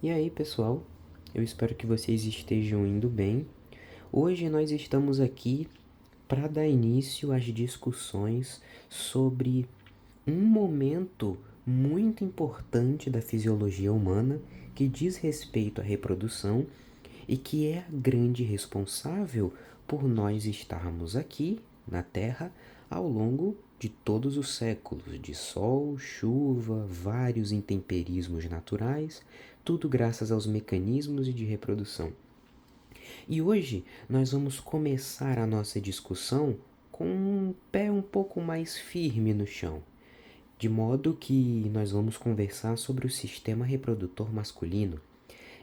E aí, pessoal? Eu espero que vocês estejam indo bem. Hoje nós estamos aqui para dar início às discussões sobre um momento muito importante da fisiologia humana que diz respeito à reprodução e que é a grande responsável por nós estarmos aqui na Terra ao longo de todos os séculos, de sol, chuva, vários intemperismos naturais, tudo graças aos mecanismos de reprodução. E hoje nós vamos começar a nossa discussão com um pé um pouco mais firme no chão, de modo que nós vamos conversar sobre o sistema reprodutor masculino,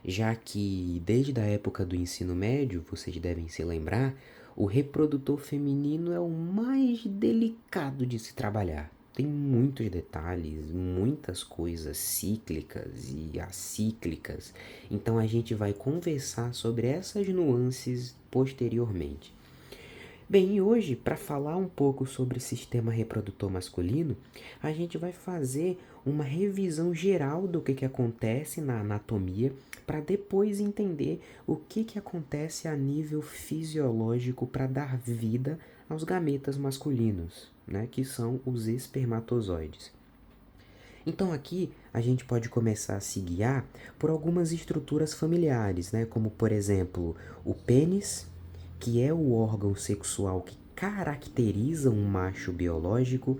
já que desde a época do ensino médio, vocês devem se lembrar, o reprodutor feminino é o mais delicado de se trabalhar. Tem muitos detalhes, muitas coisas cíclicas e acíclicas. Então a gente vai conversar sobre essas nuances posteriormente. Bem, e hoje, para falar um pouco sobre o sistema reprodutor masculino, a gente vai fazer uma revisão geral do que acontece na anatomia, para depois entender o que acontece a nível fisiológico para dar vida aos gametas masculinos, né, que são os espermatozoides. Então aqui a gente pode começar a se guiar por algumas estruturas familiares, né? Como por exemplo o pênis, que é o órgão sexual que caracteriza um macho biológico.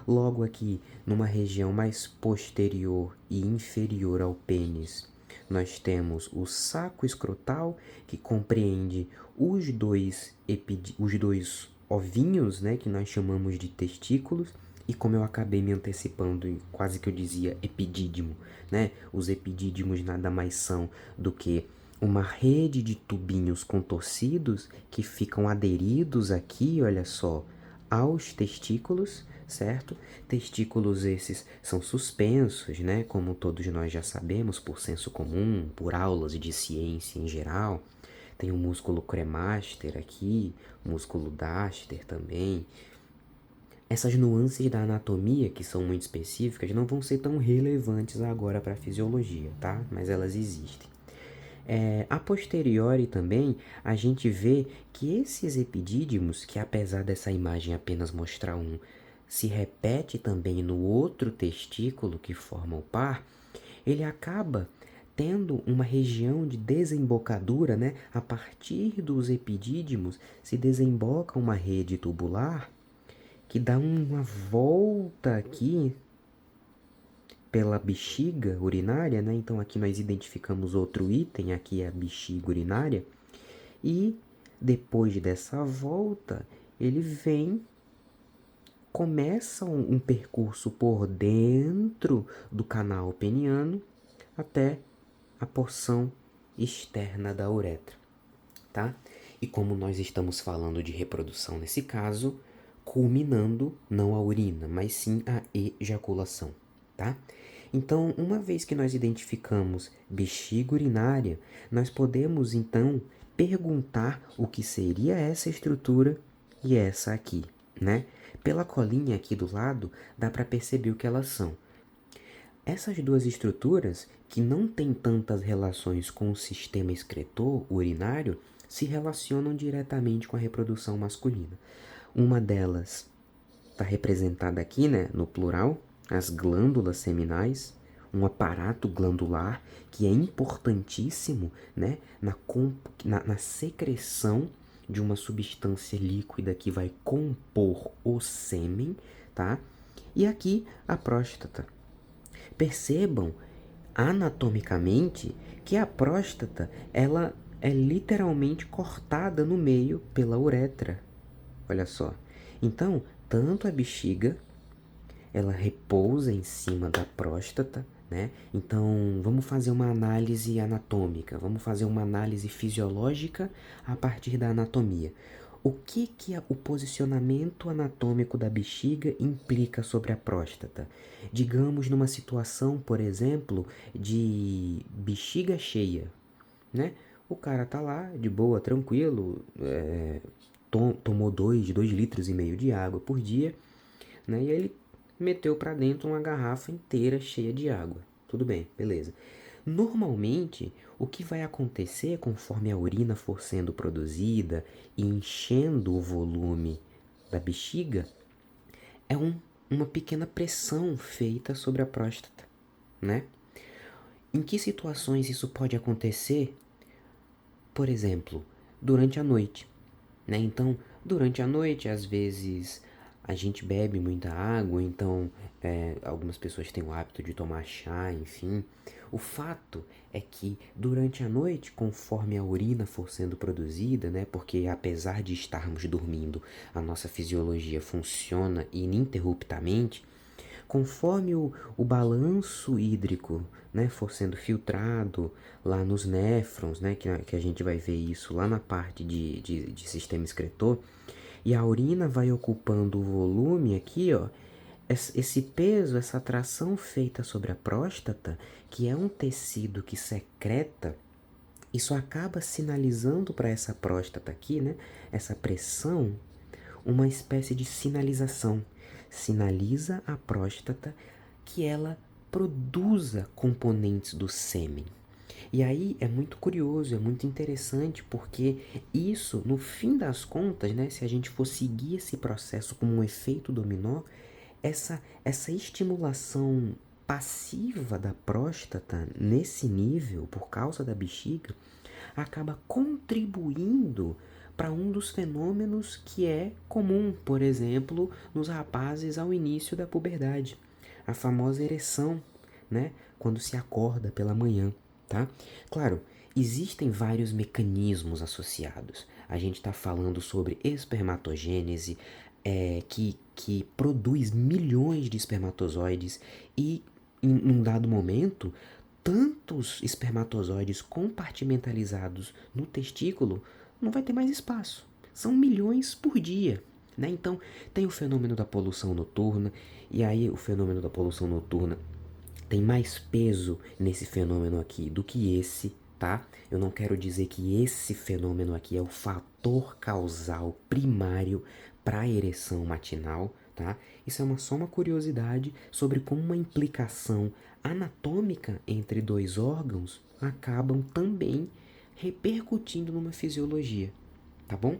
Logo aqui, numa região mais posterior e inferior ao pênis, nós temos o saco escrotal, que compreende os dois ovinhos, né, que nós chamamos de testículos, e como eu acabei me antecipando, quase que eu dizia epidídimo, né? Os epidídimos nada mais são do que uma rede de tubinhos contorcidos que ficam aderidos aqui, olha só, aos testículos, certo? Testículos esses são suspensos, né? Como todos nós já sabemos, por senso comum, por aulas de ciência em geral. Tem o músculo cremaster aqui, músculo d'aster também. Essas nuances da anatomia, que são muito específicas, não vão ser tão relevantes agora para a fisiologia, tá? Mas elas existem. A posteriori também, a gente vê que esses epidídimos, que apesar dessa imagem apenas mostrar um, se repete também no outro testículo que forma o par, ele acaba tendo uma região de desembocadura, né? A partir dos epidídimos se desemboca uma rede tubular que dá uma volta aqui pela bexiga urinária, né? Então aqui nós identificamos outro item, aqui é a bexiga urinária, e depois dessa volta, ele vem, começa um percurso por dentro do canal peniano até a porção externa da uretra, tá? E como nós estamos falando de reprodução nesse caso, culminando não a urina, mas sim a ejaculação, tá? Então, uma vez que nós identificamos bexiga urinária, nós podemos então perguntar o que seria essa estrutura e essa aqui, né? Pela colinha aqui do lado, dá para perceber o que elas são. Essas duas estruturas, que não têm tantas relações com o sistema excretor urinário, se relacionam diretamente com a reprodução masculina. Uma delas está representada aqui, né, no plural, as glândulas seminais, um aparato glandular que é importantíssimo, né, na secreção de uma substância líquida que vai compor o sêmen, tá? E aqui a próstata. Percebam anatomicamente que a próstata ela é literalmente cortada no meio pela uretra. Olha só. Então, tanto a bexiga ela repousa em cima da próstata, né? Então, vamos fazer uma análise anatômica, vamos fazer uma análise fisiológica a partir da anatomia. O que o posicionamento anatômico da bexiga implica sobre a próstata? Digamos numa situação, por exemplo, de bexiga cheia, né? O cara tá lá, de boa, tranquilo, tomou 2,5 litros de água por dia, né? E ele meteu para dentro uma garrafa inteira cheia de água. Tudo bem, beleza. Normalmente, o que vai acontecer conforme a urina for sendo produzida e enchendo o volume da bexiga é uma pequena pressão feita sobre a próstata, né? Em que situações isso pode acontecer? Por exemplo, durante a noite, né? Então, durante a noite, às vezes a gente bebe muita água, então algumas pessoas têm o hábito de tomar chá, enfim. O fato é que durante a noite, conforme a urina for sendo produzida, né? Porque apesar de estarmos dormindo, a nossa fisiologia funciona ininterruptamente. Conforme o balanço hídrico, né, for sendo filtrado lá nos néfrons, né, que a gente vai ver isso lá na parte de sistema excretor, e a urina vai ocupando o volume aqui, ó, esse peso, essa atração feita sobre a próstata, que é um tecido que secreta, isso acaba sinalizando para essa próstata aqui, né, essa pressão, uma espécie de sinalização. Sinaliza a próstata que ela produza componentes do sêmen. E aí é muito curioso, é muito interessante, porque isso, no fim das contas, né, se a gente for seguir esse processo como um efeito dominó, essa estimulação passiva da próstata nesse nível, por causa da bexiga, acaba contribuindo para um dos fenômenos que é comum, por exemplo, nos rapazes ao início da puberdade, a famosa ereção, né, quando se acorda pela manhã, tá? Claro, existem vários mecanismos associados. A gente está falando sobre espermatogênese, que produz milhões de espermatozoides e, em um dado momento, tantos espermatozoides compartimentalizados no testículo, não vai ter mais espaço. São milhões por dia, né? Então, tem o fenômeno da poluição noturna, e aí o fenômeno da poluição noturna tem mais peso nesse fenômeno aqui do que esse, tá? Eu não quero dizer que esse fenômeno aqui é o fator causal primário para a ereção matinal, tá? Isso é só uma curiosidade sobre como uma implicação anatômica entre dois órgãos acabam também repercutindo numa fisiologia, tá bom?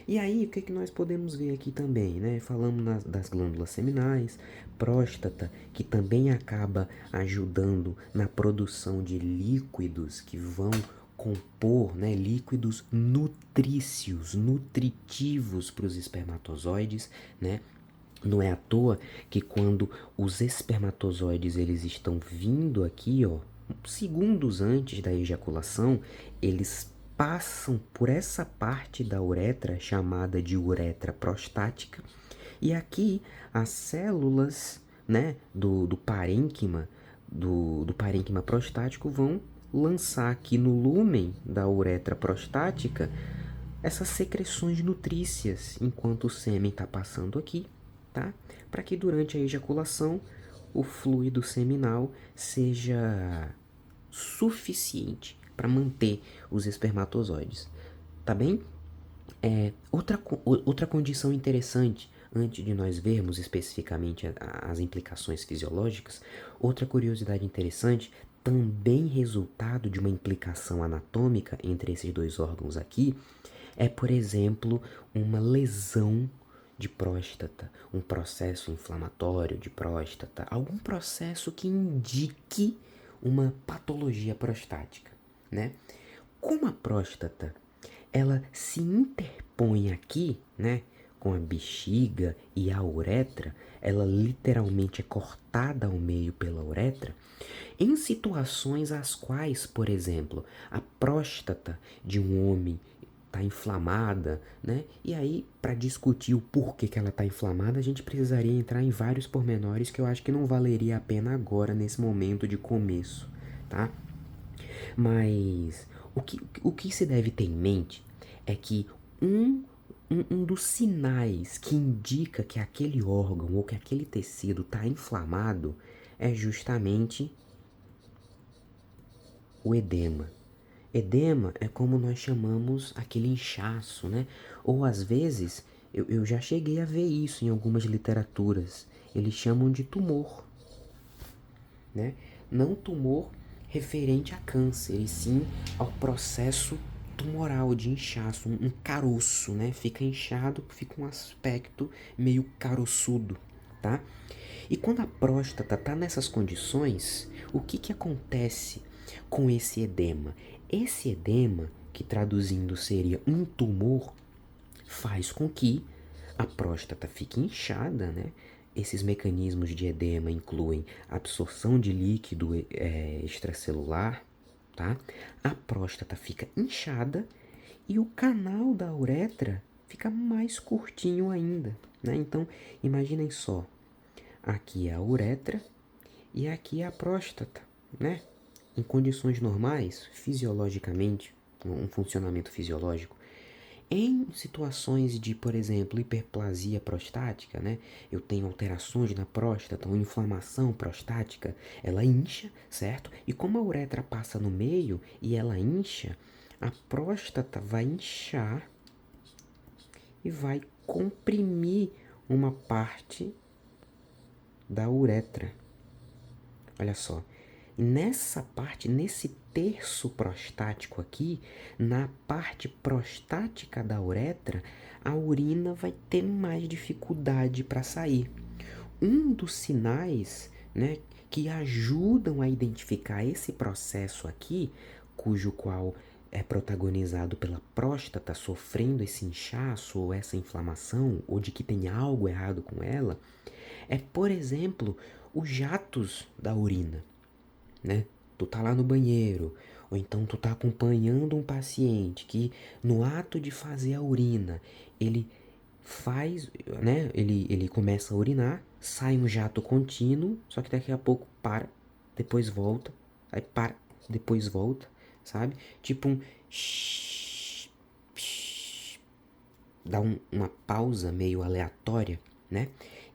E aí, o que, que nós podemos ver aqui também, né? Falamos das glândulas seminais, próstata, que também acaba ajudando na produção de líquidos que vão compor, né, líquidos nutrícios, nutritivos para os espermatozoides, né? Não é à toa que quando os espermatozoides eles estão vindo aqui, ó, segundos antes da ejaculação, eles passam por essa parte da uretra chamada de uretra prostática, e aqui as células, né, do parênquima, do parênquima prostático vão lançar aqui no lúmen da uretra prostática essas secreções nutrícias enquanto o sêmen está passando aqui, tá? Para que durante a ejaculação o fluido seminal seja suficiente para manter os espermatozoides, tá bem? Outra condição interessante, antes de nós vermos especificamente as implicações fisiológicas, outra curiosidade interessante, também resultado de uma implicação anatômica entre esses dois órgãos aqui, é, por exemplo, uma lesão de próstata, um processo inflamatório de próstata, algum processo que indique uma patologia prostática, né? Como a próstata, ela se interpõe aqui, né, com a bexiga e a uretra, ela literalmente é cortada ao meio pela uretra, em situações as quais, por exemplo, a próstata de um homem está inflamada, né? E aí, para discutir o porquê que ela está inflamada, a gente precisaria entrar em vários pormenores que eu acho que não valeria a pena agora, nesse momento de começo, tá? Mas o que se deve ter em mente é que um dos sinais que indica que aquele órgão ou que aquele tecido está inflamado é justamente o edema. Edema é como nós chamamos aquele inchaço, né? Ou às vezes, eu já cheguei a ver isso em algumas literaturas. Eles chamam de tumor, né? Não tumor referente a câncer, e sim ao processo tumoral de inchaço, um caroço, né? Fica inchado, fica um aspecto meio caroçudo, tá? E quando a próstata está nessas condições, o que que acontece com esse edema? Esse edema, que traduzindo seria um tumor, faz com que a próstata fique inchada, né? Esses mecanismos de edema incluem absorção de líquido extracelular, tá? A próstata fica inchada e o canal da uretra fica mais curtinho ainda, né? Então, imaginem só, aqui é a uretra e aqui é a próstata, né? Em condições normais, fisiologicamente, um funcionamento fisiológico, em situações de, por exemplo, hiperplasia prostática, né? Eu tenho alterações na próstata, uma inflamação prostática, ela incha, certo? E como a uretra passa no meio e ela incha, a próstata vai inchar e vai comprimir uma parte da uretra. Olha só. Nessa parte, nesse terço prostático aqui, na parte prostática da uretra, a urina vai ter mais dificuldade para sair. Um dos sinais, né, que ajudam a identificar esse processo aqui, cujo qual é protagonizado pela próstata sofrendo esse inchaço ou essa inflamação, ou de que tem algo errado com ela, é, por exemplo, os jatos da urina, né? Tu tá lá no banheiro, ou então tu tá acompanhando um paciente que no ato de fazer a urina, ele faz, né? Ele começa a urinar, sai um jato contínuo, só que daqui a pouco para, depois volta, aí para, depois volta, sabe? Tipo um dá uma pausa meio aleatória, né?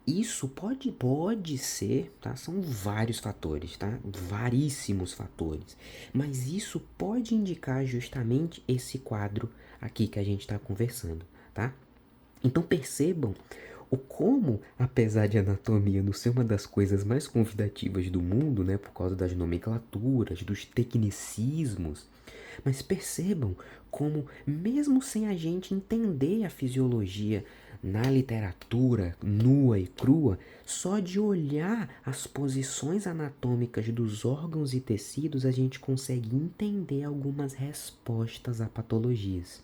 Isso pode ser, tá? São vários fatores, tá? Varíssimos fatores. Mas isso pode indicar justamente esse quadro aqui que a gente está conversando, tá? Então percebam o como, apesar de anatomia não ser uma das coisas mais convidativas do mundo, né, por causa das nomenclaturas, dos tecnicismos, mas percebam como, mesmo sem a gente entender a fisiologia na literatura nua e crua, só de olhar as posições anatômicas dos órgãos e tecidos a gente consegue entender algumas respostas a patologias.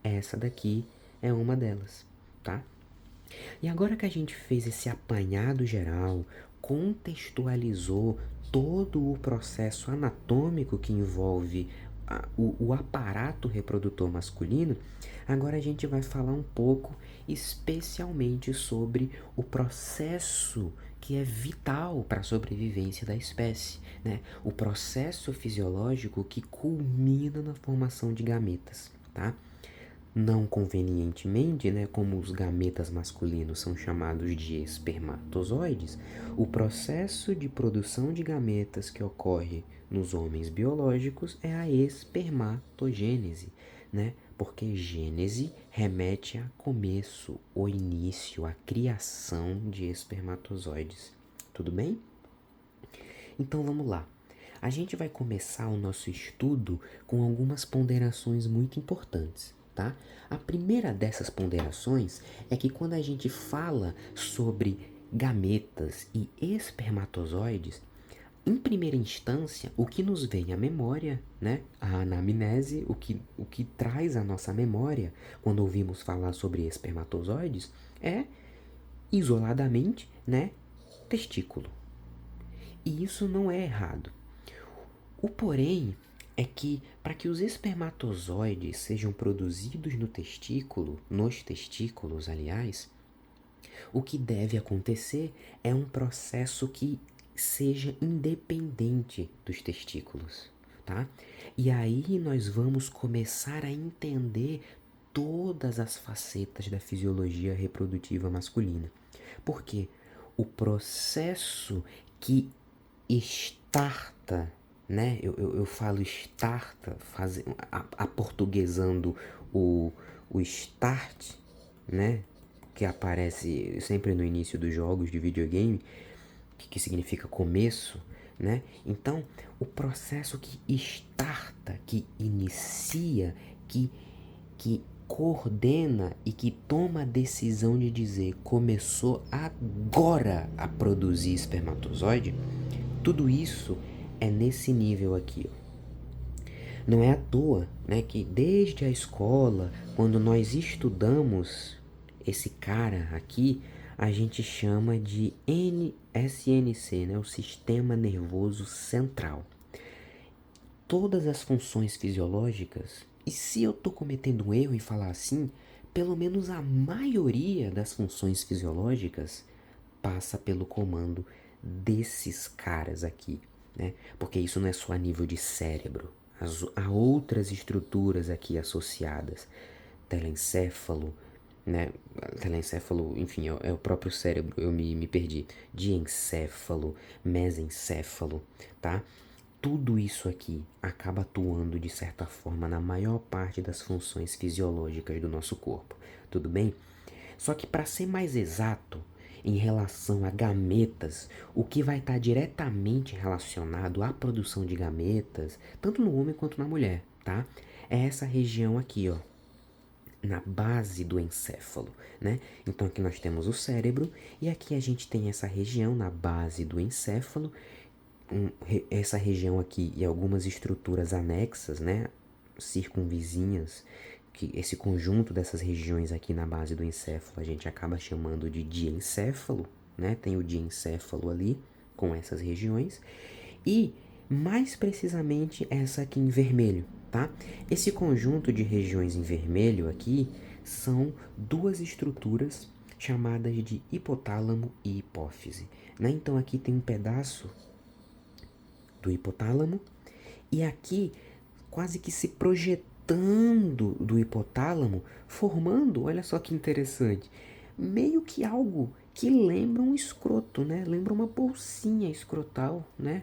Essa daqui é uma delas, tá? E agora que a gente fez esse apanhado geral, contextualizou todo o processo anatômico que envolve o aparato reprodutor masculino, agora a gente vai falar um pouco especialmente sobre o processo que é vital para a sobrevivência da espécie, né? O processo fisiológico que culmina na formação de gametas, tá? Não convenientemente, né, como os gametas masculinos são chamados de espermatozoides, o processo de produção de gametas que ocorre nos homens biológicos é a espermatogênese, né? Porque gênese remete a começo, o início, a criação de espermatozoides. Tudo bem? Então vamos lá. A gente vai começar o nosso estudo com algumas ponderações muito importantes, tá? A primeira dessas ponderações é que quando a gente fala sobre gametas e espermatozoides, em primeira instância, o que nos vem à memória, né? A anamnese, o que traz à nossa memória quando ouvimos falar sobre espermatozoides é, isoladamente, né? Testículo. E isso não é errado. O porém é que, para que os espermatozoides sejam produzidos no testículo, nos testículos, aliás, o que deve acontecer é um processo que seja independente dos testículos, tá? E aí nós vamos começar a entender todas as facetas da fisiologia reprodutiva masculina. Porque o processo que starta, né? Eu falo starta, aportuguesando o start, né? Que aparece sempre no início dos jogos de videogame, que significa começo, né? Então, o processo que starta, que inicia, que coordena e que toma a decisão de dizer começou agora a produzir espermatozoide, tudo isso é nesse nível aqui, ó. Não é à toa, né, que desde a escola, quando nós estudamos esse cara aqui, a gente chama de SNC, né, o Sistema Nervoso Central. Todas as funções fisiológicas, e se eu estou cometendo um erro em falar assim, pelo menos a maioria das funções fisiológicas passa pelo comando desses caras aqui, né? Porque isso não é só a nível de cérebro. Há outras estruturas aqui associadas. Telencéfalo, né? Telencéfalo, enfim, é o próprio cérebro, eu me perdi. Diencéfalo, mesencéfalo, tá? Tudo isso aqui acaba atuando de certa forma na maior parte das funções fisiológicas do nosso corpo, tudo bem? Só que para ser mais exato, em relação a gametas, o que vai estar diretamente relacionado à produção de gametas, tanto no homem quanto na mulher, tá? É essa região aqui, ó, na base do encéfalo, né? Então aqui nós temos o cérebro e aqui a gente tem essa região na base do encéfalo, essa região aqui e algumas estruturas anexas, né? Circunvizinhas, que esse conjunto dessas regiões aqui na base do encéfalo a gente acaba chamando de diencéfalo, né? Tem o diencéfalo ali com essas regiões e mais precisamente essa aqui em vermelho, tá? Esse conjunto de regiões em vermelho aqui são duas estruturas chamadas de hipotálamo e hipófise, né? Então aqui tem um pedaço do hipotálamo e aqui quase que se projetando do hipotálamo, formando, olha só que interessante, meio que algo que lembra um escroto, né? Lembra uma bolsinha escrotal, né?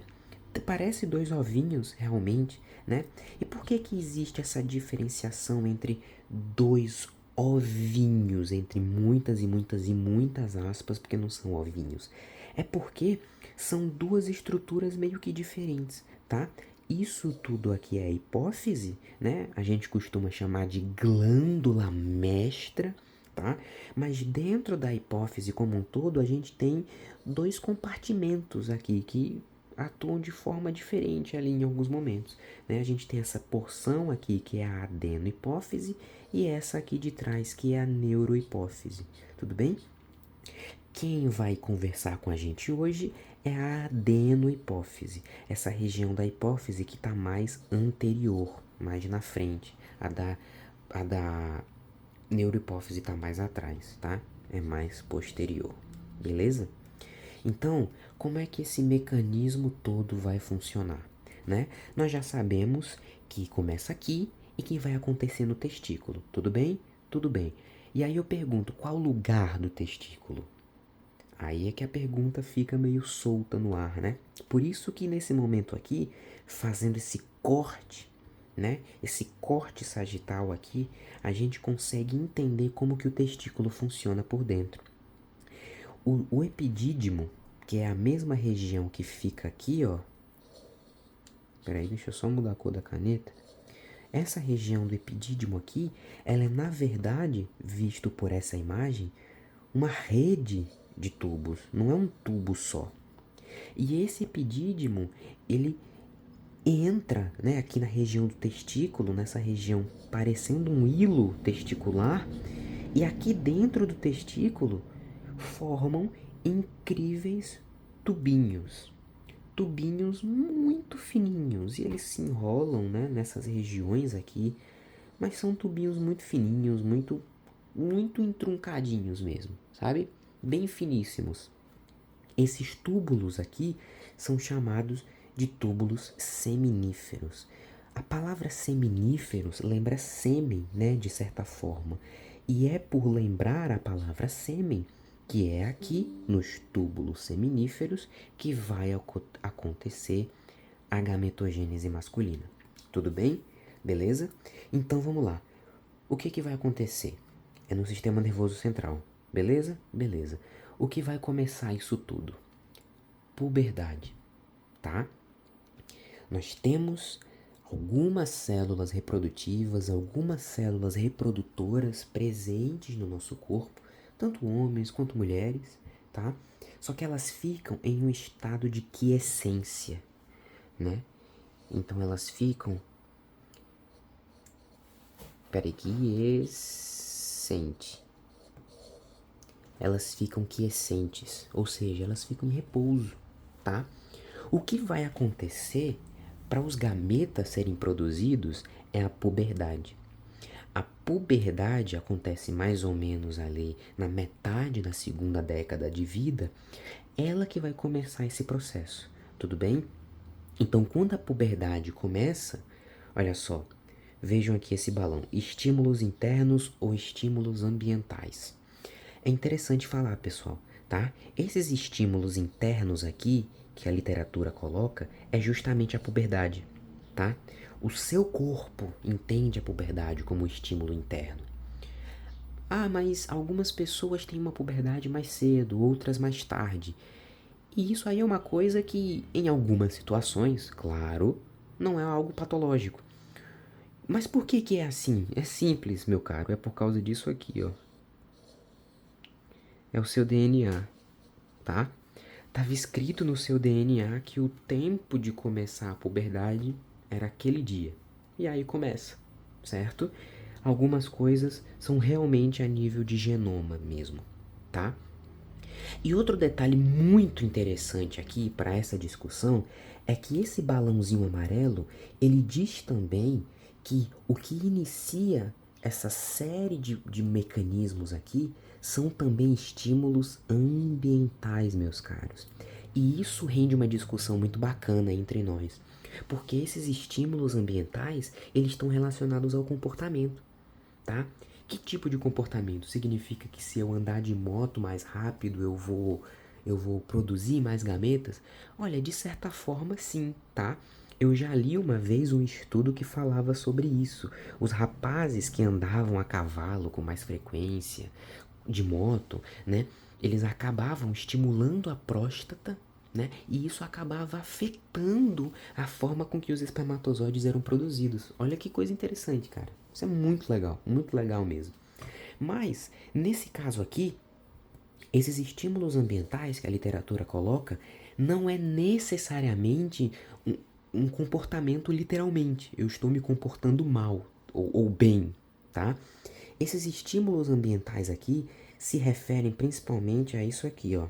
Parece dois ovinhos, realmente, né? E por que que existe essa diferenciação entre dois ovinhos, entre muitas e muitas e muitas aspas, porque não são ovinhos? É porque são duas estruturas meio que diferentes, tá? Isso tudo aqui é a hipófise, né? A gente costuma chamar de glândula mestra, tá? Mas dentro da hipófise como um todo, a gente tem dois compartimentos aqui que atuam de forma diferente ali em alguns momentos, né? A gente tem essa porção aqui que é a adenohipófise e essa aqui de trás que é a neurohipófise, tudo bem? Quem vai conversar com a gente hoje é a adenohipófise, essa região da hipófise que está mais anterior, mais na frente. A da neurohipófise está mais atrás, tá? É mais posterior, beleza? Então, como é que esse mecanismo todo vai funcionar, né? Nós já sabemos que começa aqui e que vai acontecer no testículo, tudo bem? Tudo bem. E aí eu pergunto, qual o lugar do testículo? Aí é que a pergunta fica meio solta no ar, né? Por isso que nesse momento aqui, fazendo esse corte, né? Esse corte sagital aqui, a gente consegue entender como que o testículo funciona por dentro. O epidídimo, que é a mesma região que fica aqui, ó. Peraí, deixa eu só mudar a cor da caneta. Essa região do epidídimo aqui, ela é na verdade, visto por essa imagem, uma rede de tubos, não é um tubo só. E esse epidídimo, ele entra, né, aqui na região do testículo, nessa região parecendo um hilo testicular, e aqui dentro do testículo formam incríveis tubinhos. Tubinhos muito fininhos e eles se enrolam, né, nessas regiões aqui, mas são tubinhos muito fininhos, muito entruncadinhos mesmo, sabe? Bem finíssimos. Esses túbulos aqui são chamados de túbulos seminíferos. A palavra seminíferos lembra sêmen, né, de certa forma. E é por lembrar a palavra sêmen que é aqui nos túbulos seminíferos que vai acontecer a gametogênese masculina. Tudo bem? Beleza? Então vamos lá. O que que vai acontecer? É no sistema nervoso central. Beleza? Beleza. O que vai começar isso tudo? Puberdade. tá? Nós temos algumas células reprodutivas, algumas células reprodutoras presentes no nosso corpo, tanto homens quanto mulheres, tá? Só que elas ficam em um estado de quiescência, né? Então elas ficam... Peraí, quiescente. Elas ficam quiescentes, ou seja, elas ficam em repouso, tá? O que vai acontecer para os gametas serem produzidos é a puberdade. A puberdade acontece mais ou menos ali na metade da segunda década de vida, ela que vai começar esse processo, tudo bem? Então, quando a puberdade começa, olha só, vejam aqui esse balão, estímulos internos ou estímulos ambientais. É interessante falar, pessoal, tá? Esses estímulos internos aqui, que a literatura coloca, é justamente a puberdade, tá? O seu corpo entende a puberdade como estímulo interno. Ah, mas algumas pessoas têm uma puberdade mais cedo, outras mais tarde. E isso aí é uma coisa que, em algumas situações, claro, não é algo patológico. Mas por que que é assim? É simples, meu caro, é por causa disso aqui, ó. É o seu DNA, tá? Tava escrito no seu DNA que o tempo de começar a puberdade era aquele dia. E aí começa, certo? Algumas coisas são realmente a nível de genoma mesmo, tá? E outro detalhe muito interessante aqui para essa discussão é que esse balãozinho amarelo, ele diz também que o que inicia essa série de mecanismos aqui são também estímulos ambientais, meus caros. E isso rende uma discussão muito bacana entre nós, porque esses estímulos ambientais, eles estão relacionados ao comportamento, tá? Que tipo de comportamento? Significa que se eu andar de moto mais rápido, eu vou produzir mais gametas? Olha, de certa forma sim, tá? Eu já li uma vez um estudo que falava sobre isso. Os rapazes que andavam a cavalo com mais frequência, de moto, né? Eles acabavam estimulando a próstata, né? E isso acabava afetando a forma com que os espermatozoides eram produzidos. Olha que coisa interessante, cara. Isso é muito legal mesmo. Mas, nesse caso aqui, esses estímulos ambientais que a literatura coloca não é necessariamente um comportamento literalmente. Eu estou me comportando mal ou bem, tá? Esses estímulos ambientais aqui se referem principalmente a isso aqui, ó.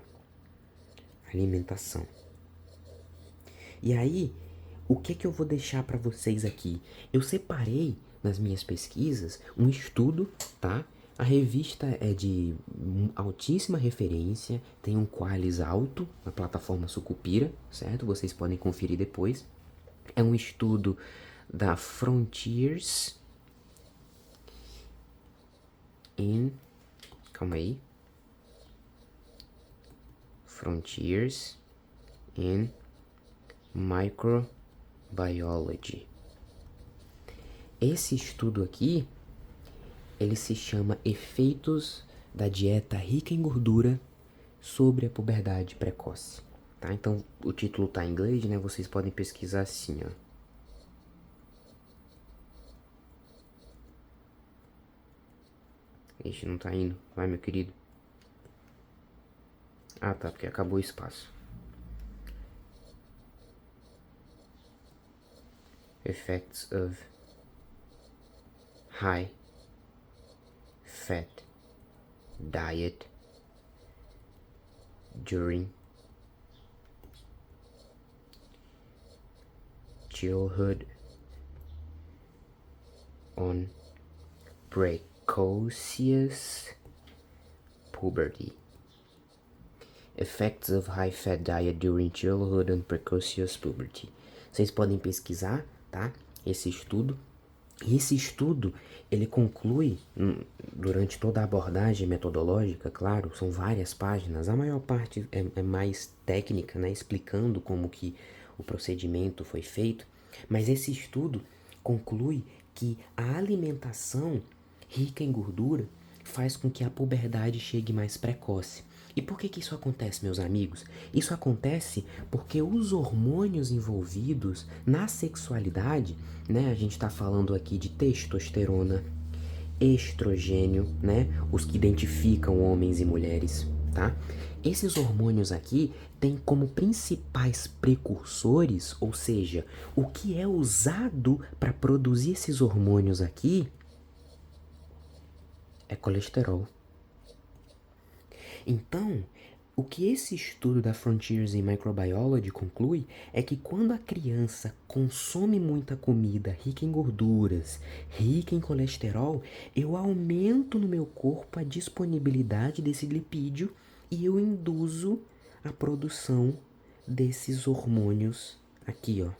Alimentação. E aí, o que que eu vou deixar para vocês aqui? Eu separei nas minhas pesquisas um estudo, tá? A revista é de altíssima referência, tem um Qualis alto na plataforma Sucupira, certo? Vocês podem conferir depois. É um estudo da Frontiers in... Calma aí. Frontiers in Microbiology. Esse estudo aqui, ele se chama Efeitos da Dieta Rica em Gordura sobre a Puberdade Precoce. Tá? Então, o título tá em inglês, né? Vocês podem pesquisar assim, ó. Ixi, não tá indo. Vai, meu querido. Ah, tá, porque acabou o espaço. Effects of high fat diet during childhood on precocious puberty. Effects of high fat diet during childhood and precocious puberty. Vocês podem pesquisar, tá? Esse estudo. E esse estudo, ele conclui, durante toda a abordagem metodológica, claro, são várias páginas, a maior parte é mais técnica, né? Explicando como que o procedimento foi feito. Mas esse estudo conclui que a alimentação rica em gordura faz com que a puberdade chegue mais precoce. E por que que isso acontece, meus amigos? Isso acontece porque os hormônios envolvidos na sexualidade, né? A gente está falando aqui de testosterona, estrogênio, né? Os que identificam homens e mulheres, tá? Esses hormônios aqui têm como principais precursores, ou seja, o que é usado para produzir esses hormônios aqui é colesterol. Então, o que esse estudo da Frontiers in Microbiology conclui é que quando a criança consome muita comida rica em gorduras, rica em colesterol, eu aumento no meu corpo a disponibilidade desse lipídio e eu induzo a produção desses hormônios aqui, ó.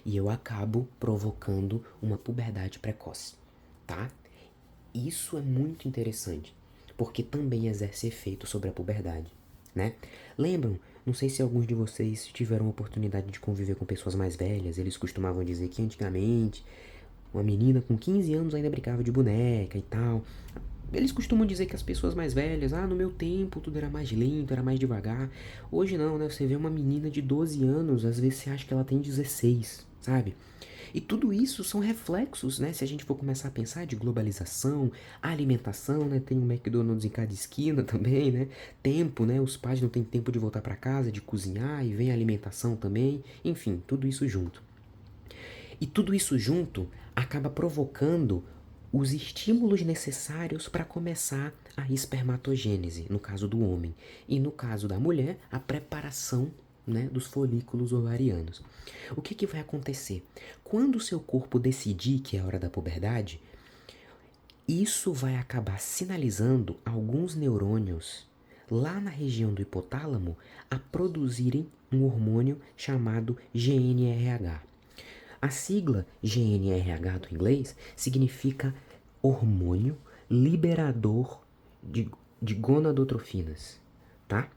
E eu acabo provocando uma puberdade precoce, tá? Isso é muito interessante, porque também exerce efeito sobre a puberdade, né? Lembram? Não sei se alguns de vocês tiveram a oportunidade de conviver com pessoas mais velhas. Eles costumavam dizer que antigamente uma menina com 15 anos ainda brincava de boneca e tal. Eles costumam dizer que as pessoas mais velhas, no meu tempo tudo era mais lento, era mais devagar. Hoje não, né? Você vê uma menina de 12 anos, às vezes você acha que ela tem 16, sabe? E tudo isso são reflexos, né? Se a gente for começar a pensar de globalização, alimentação, né? Tem um McDonald's em cada esquina também, né? Tempo, né? Os pais não têm tempo de voltar para casa, de cozinhar, e vem a alimentação também. Enfim, tudo isso junto. E tudo isso junto acaba provocando os estímulos necessários para começar a espermatogênese, no caso do homem, e no caso da mulher, a preparação, né, dos folículos ovarianos. O que que vai acontecer? Quando o seu corpo decidir que é a hora da puberdade, isso vai acabar sinalizando alguns neurônios lá na região do hipotálamo a produzirem um hormônio chamado GNRH. A sigla GNRH do inglês significa hormônio liberador de gonadotrofinas, tá?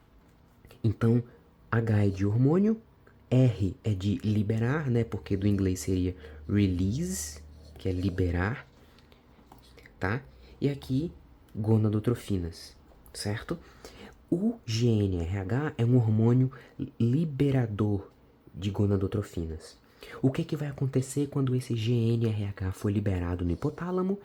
Então, H é de hormônio, R é de liberar, né? Porque do inglês seria release, que é liberar, tá? E aqui, gonadotrofinas, certo? O GNRH é um hormônio liberador de gonadotrofinas. O que vai acontecer quando esse GNRH for liberado no hipotálamo?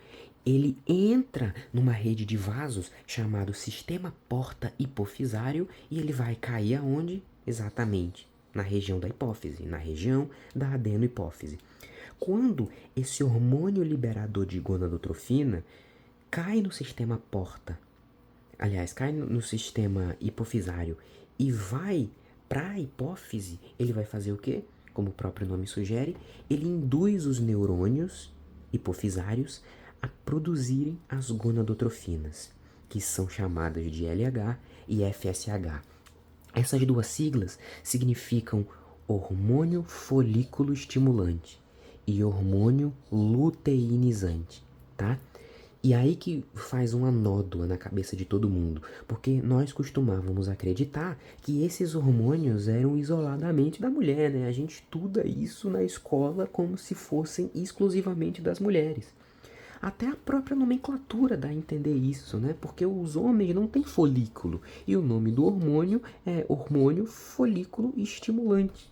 Ele entra numa rede de vasos chamado sistema porta hipofisário e ele vai cair aonde? Exatamente, na região da hipófise, na região da adenohipófise. Quando esse hormônio liberador de gonadotrofina cai no sistema porta, aliás, cai no sistema hipofisário e vai para a hipófise, ele vai fazer o quê? Como o próprio nome sugere, ele induz os neurônios hipofisários a produzirem as gonadotrofinas, que são chamadas de LH e FSH. Essas duas siglas significam hormônio folículo estimulante e hormônio luteinizante, tá? E aí que faz uma nódoa na cabeça de todo mundo, porque nós costumávamos acreditar que esses hormônios eram isoladamente da mulher, né? A gente estuda isso na escola como se fossem exclusivamente das mulheres. Até a própria nomenclatura dá a entender isso, né? Porque os homens não têm folículo e o nome do hormônio é hormônio folículo estimulante,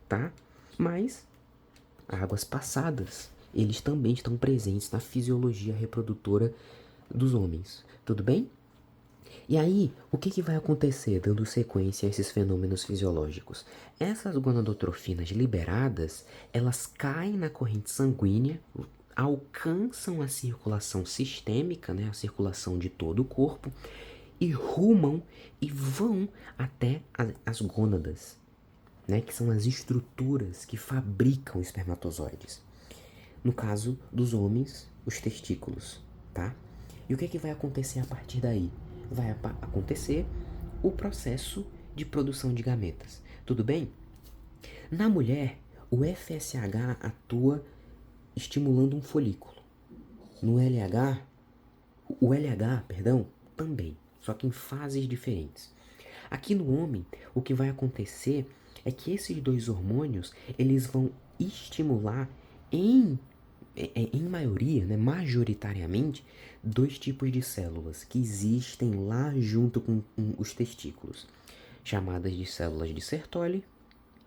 tá? Mas águas passadas, eles também estão presentes na fisiologia reprodutora dos homens, tudo bem? E aí, o que vai acontecer dando sequência a esses fenômenos fisiológicos? Essas gonadotrofinas liberadas, elas caem na corrente sanguínea, alcançam a circulação sistêmica, né, a circulação de todo o corpo, e rumam e vão até as gônadas, né, que são as estruturas que fabricam espermatozoides. No caso dos homens, os testículos, tá? E o que vai acontecer a partir daí? Vai acontecer o processo de produção de gametas, tudo bem? Na mulher, o FSH atua estimulando um folículo. No LH, o LH, perdão, também, só que em fases diferentes. Aqui no homem, o que vai acontecer é que esses dois hormônios, eles vão estimular em em maioria, né, majoritariamente, dois tipos de células que existem lá junto com os testículos, chamadas de células de Sertoli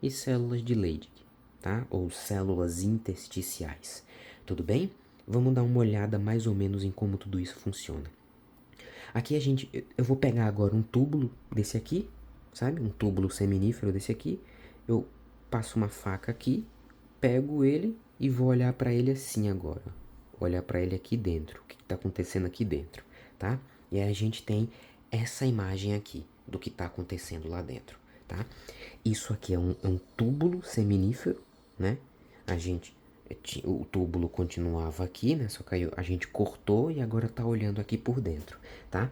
e células de Leydig, tá? Ou células intersticiais. Tudo bem? Vamos dar uma olhada mais ou menos em como tudo isso funciona. Aqui eu vou pegar agora um túbulo desse aqui, sabe? Um túbulo seminífero desse aqui. Eu passo uma faca aqui, pego ele e vou olhar para ele assim agora. Olhar para ele aqui dentro. O que está acontecendo aqui dentro, tá? E aí a gente tem essa imagem aqui do que está acontecendo lá dentro, tá? Isso aqui é um túbulo seminífero, né? O túbulo continuava aqui, né? Só que a gente cortou e agora tá olhando aqui por dentro, tá?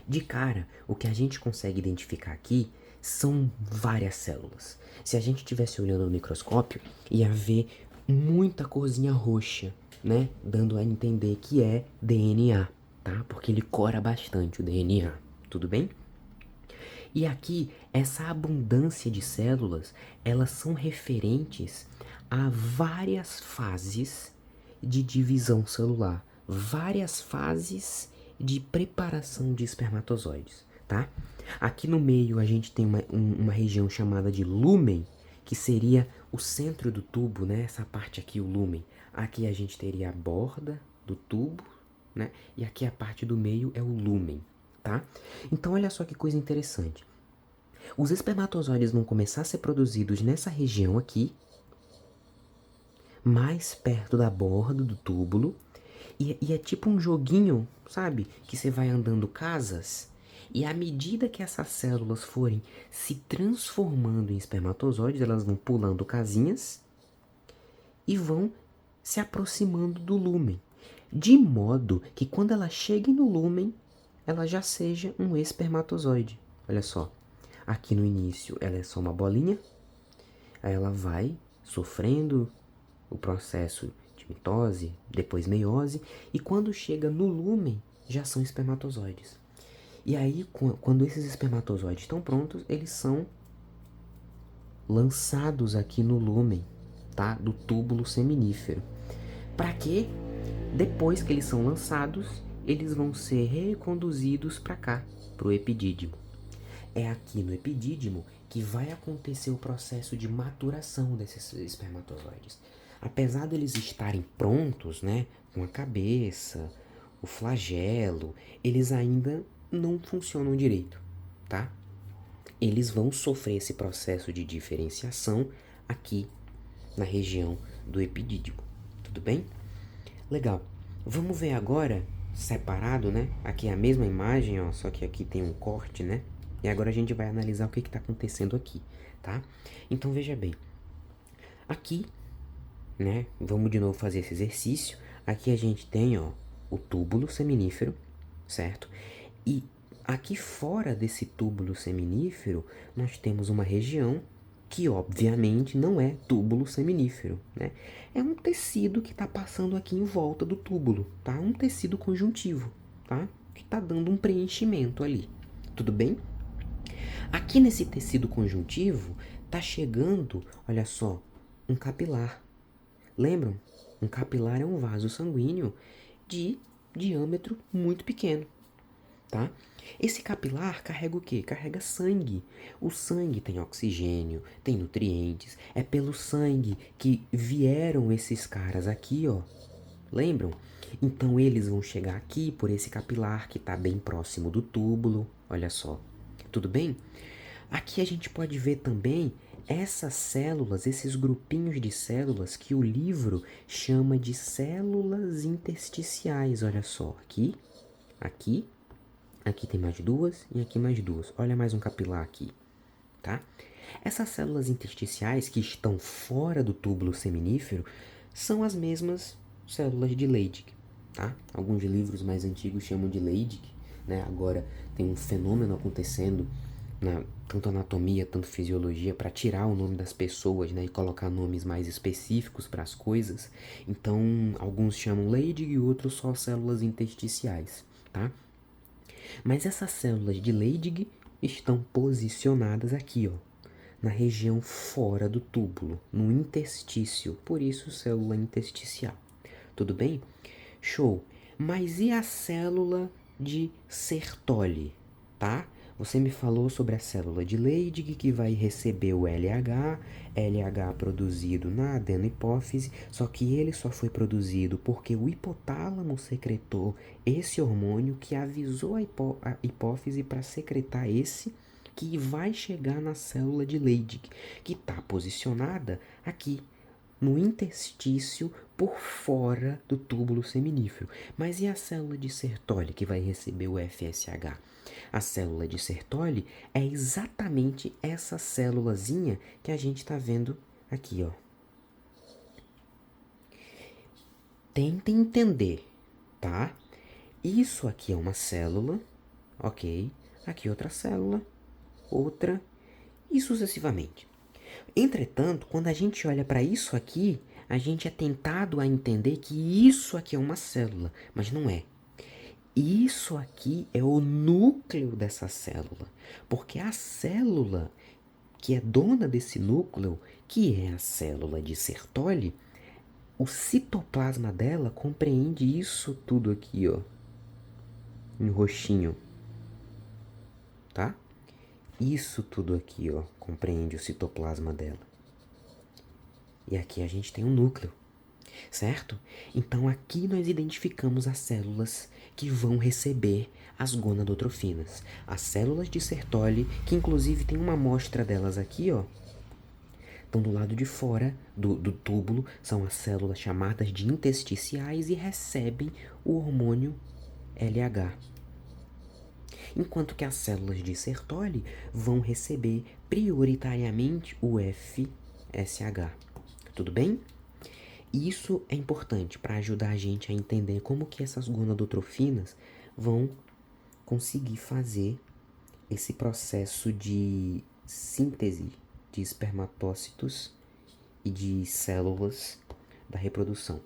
De cara, o que a gente consegue identificar aqui são várias células. Se a gente estivesse olhando no microscópio, ia ver muita corzinha roxa, né? Dando a entender que é DNA, tá? Porque ele cora bastante o DNA, tudo bem? E aqui, essa abundância de células, elas são referentes a várias fases de divisão celular, várias fases de preparação de espermatozoides, tá? Aqui no meio a gente tem uma região chamada de lúmen, que seria o centro do tubo, né? Essa parte aqui, o lúmen. Aqui a gente teria a borda do tubo, né? E aqui a parte do meio é o lúmen, tá? Então olha só que coisa interessante. Os espermatozoides vão começar a ser produzidos nessa região aqui, mais perto da borda do túbulo, e é tipo um joguinho, sabe? Que você vai andando casas, e à medida que essas células forem se transformando em espermatozoides, elas vão pulando casinhas e vão se aproximando do lúmen, de modo que quando elas cheguem no lúmen, ela já seja um espermatozoide. Olha só, aqui no início ela é só uma bolinha, aí ela vai sofrendo o processo de mitose, depois meiose, e quando chega no lúmen, já são espermatozoides. E aí, quando esses espermatozoides estão prontos, eles são lançados aqui no lúmen, tá? Do túbulo seminífero. Para que, depois que eles são lançados, eles vão ser reconduzidos para cá, para o epidídimo. É aqui no epidídimo que vai acontecer o processo de maturação desses espermatozoides. Apesar deles estarem prontos, né, com a cabeça, o flagelo, eles ainda não funcionam direito, tá? Eles vão sofrer esse processo de diferenciação aqui na região do epidídimo, tudo bem? Legal. Vamos ver agora separado, né? Aqui é a mesma imagem, ó, só que aqui tem um corte, né? E agora a gente vai analisar o que está acontecendo aqui, tá? Então veja bem, aqui, né? Vamos de novo fazer esse exercício. Aqui a gente tem, ó, o túbulo seminífero, certo? E aqui fora desse túbulo seminífero, nós temos uma região que obviamente não é túbulo seminífero, né? É um tecido que está passando aqui em volta do túbulo, tá? Um tecido conjuntivo, tá? Que está dando um preenchimento ali, tudo bem? Aqui nesse tecido conjuntivo tá chegando, olha só, um capilar. Lembram? Um capilar é um vaso sanguíneo de diâmetro muito pequeno, tá? Esse capilar carrega o quê? Carrega sangue. O sangue tem oxigênio, tem nutrientes. É pelo sangue que vieram esses caras aqui, ó. Lembram? Então eles vão chegar aqui por esse capilar que está bem próximo do túbulo. Olha só. Tudo bem? Aqui a gente pode ver também essas células, esses grupinhos de células que o livro chama de células intersticiais. Olha só, aqui, aqui, aqui tem mais duas e aqui mais duas. Olha mais um capilar aqui, tá? Essas células intersticiais que estão fora do túbulo seminífero são as mesmas células de Leydig, tá? Alguns livros mais antigos chamam de Leydig, né? Agora tem um fenômeno acontecendo na tanto anatomia, tanto fisiologia, para tirar o nome das pessoas, né, e colocar nomes mais específicos para as coisas. Então, alguns chamam Leydig e outros só células intersticiais, tá? Mas essas células de Leydig estão posicionadas aqui, ó, na região fora do túbulo, no interstício, por isso célula intersticial. Tudo bem? Show. Mas e a célula de Sertoli, tá? Você me falou sobre a célula de Leydig que vai receber o LH produzido na adenohipófise, só que ele só foi produzido porque o hipotálamo secretou esse hormônio que avisou a hipófise para secretar esse que vai chegar na célula de Leydig, que está posicionada aqui no interstício por fora do túbulo seminífero. Mas e a célula de Sertoli que vai receber o FSH? A célula de Sertoli é exatamente essa célulazinha que a gente está vendo aqui, ó. Tentem entender, tá? Isso aqui é uma célula, ok? Aqui outra célula, outra e sucessivamente. Entretanto, quando a gente olha para isso aqui, a gente é tentado a entender que isso aqui é uma célula, mas não é. Isso aqui é o núcleo dessa célula, porque a célula que é dona desse núcleo, que é a célula de Sertoli, o citoplasma dela compreende isso tudo aqui, ó, em roxinho, tá? Isso tudo aqui, ó, compreende o citoplasma dela. E aqui a gente tem um núcleo, certo? Então aqui nós identificamos as células que vão receber as gonadotrofinas. As células de Sertoli, que inclusive tem uma amostra delas aqui, ó. Então do lado de fora do túbulo são as células chamadas de intersticiais e recebem o hormônio LH. Enquanto que as células de Sertoli vão receber prioritariamente o FSH. Tudo bem? Isso é importante para ajudar a gente a entender como que essas gonadotrofinas vão conseguir fazer esse processo de síntese de espermatócitos e de células da reprodução.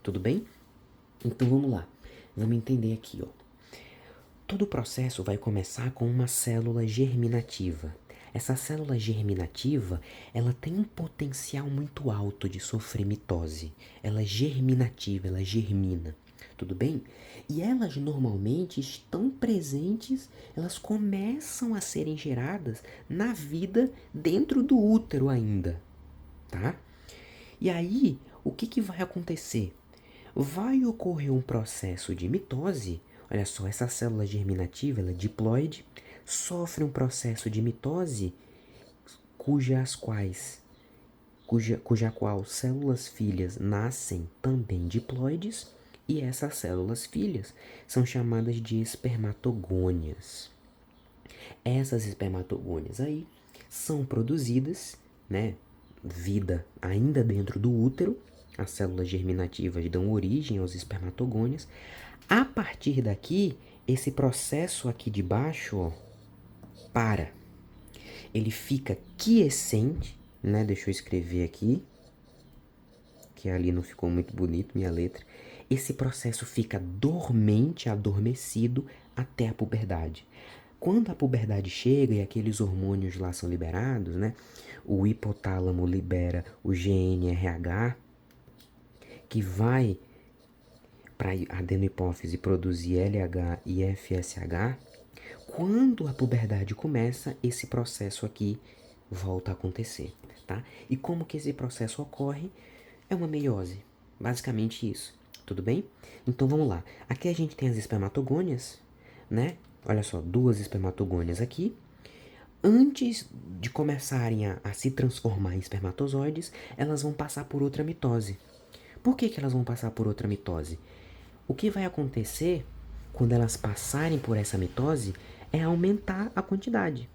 Tudo bem? Então vamos lá. Vamos entender aqui, ó. Todo o processo vai começar com uma célula germinativa. Essa célula germinativa, ela tem um potencial muito alto de sofrer mitose. Ela é germinativa, ela germina. Tudo bem? E elas normalmente estão presentes, elas começam a serem geradas na vida dentro do útero ainda, tá? E aí, o que vai acontecer? Vai ocorrer um processo de mitose. Olha só, essa célula germinativa, ela é diploide, sofre um processo de mitose cuja qual células filhas nascem também diploides e essas células filhas são chamadas de espermatogônias. Essas espermatogônias aí são produzidas, né, vida ainda dentro do útero. As células germinativas dão origem aos espermatogônios. A partir daqui, esse processo aqui de baixo, ó, para. Ele fica quiescente, né? Deixa eu escrever aqui, que ali não ficou muito bonito minha letra. Esse processo fica dormente, adormecido até a puberdade. Quando a puberdade chega e aqueles hormônios lá são liberados, né? O hipotálamo libera o GNRH, que vai para a adenohipófise produzir LH e FSH. Quando a puberdade começa, esse processo aqui volta a acontecer, tá? E como que esse processo ocorre? É uma meiose, basicamente isso, tudo bem? Então vamos lá, aqui a gente tem as espermatogônias, né? Olha só, duas espermatogônias aqui. Antes de começarem a se transformar em espermatozoides, elas vão passar por outra mitose. Por que elas vão passar por outra mitose? O que vai acontecer quando elas passarem por essa mitose é aumentar a quantidade,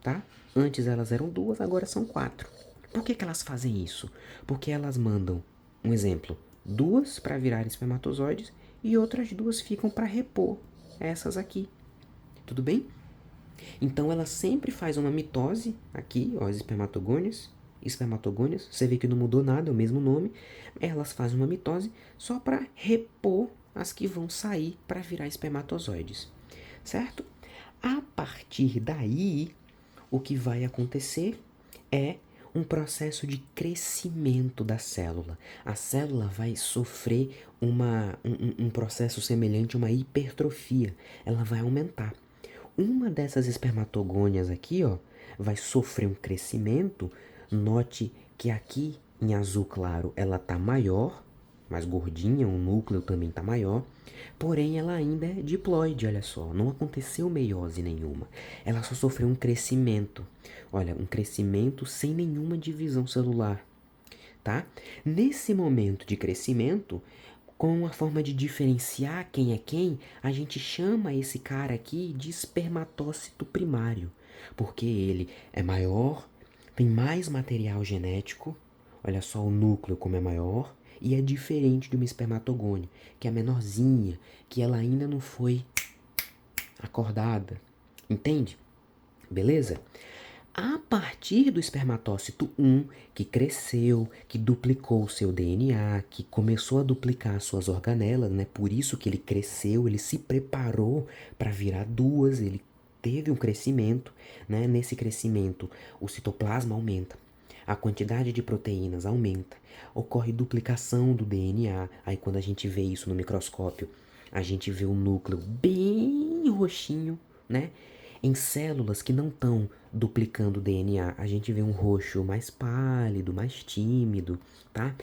tá? Antes elas eram duas, agora são 4. Por que elas fazem isso? Porque elas mandam, um exemplo, duas para virar espermatozoides e outras duas ficam para repor essas aqui. Tudo bem? Então ela sempre faz uma mitose aqui, ó, as espermatogônias. Você vê que não mudou nada, é o mesmo nome. Elas fazem uma mitose só para repor as que vão sair para virar espermatozoides, certo? A partir daí, o que vai acontecer é um processo de crescimento da célula. A célula vai sofrer um processo semelhante a uma hipertrofia. Ela vai aumentar. Uma dessas espermatogônias aqui, ó, vai sofrer um crescimento. Note que aqui em azul claro ela tá maior, mais gordinha, o núcleo também tá maior, porém ela ainda é diploide, olha só, não aconteceu meiose nenhuma. Ela só sofreu um crescimento. Olha, um crescimento sem nenhuma divisão celular, tá? Nesse momento de crescimento, com uma forma de diferenciar quem é quem, a gente chama esse cara aqui de espermatócito primário, porque ele é maior, tem mais material genético, olha só o núcleo como é maior, e é diferente de uma espermatogônia, que é menorzinha, que ela ainda não foi acordada, entende? Beleza? A partir do espermatócito 1, que cresceu, que duplicou o seu DNA, que começou a duplicar suas organelas, né? Por isso que ele cresceu, ele se preparou para virar duas, ele teve um crescimento, né? Nesse crescimento, o citoplasma aumenta, a quantidade de proteínas aumenta, ocorre duplicação do DNA. Aí quando a gente vê isso no microscópio, a gente vê o núcleo bem roxinho, né? Em células que não estão duplicando o DNA, a gente vê um roxo mais pálido, mais tímido, tá?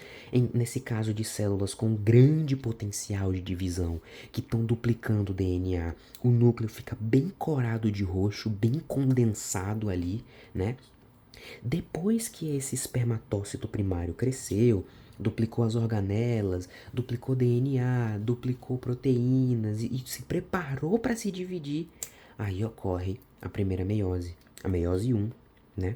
Nesse caso de células com grande potencial de divisão, que estão duplicando o DNA, o núcleo fica bem corado de roxo, bem condensado ali, né? Depois que esse espermatócito primário cresceu, duplicou as organelas, duplicou DNA, duplicou proteínas e se preparou para se dividir, aí ocorre a primeira meiose, a meiose 1, né?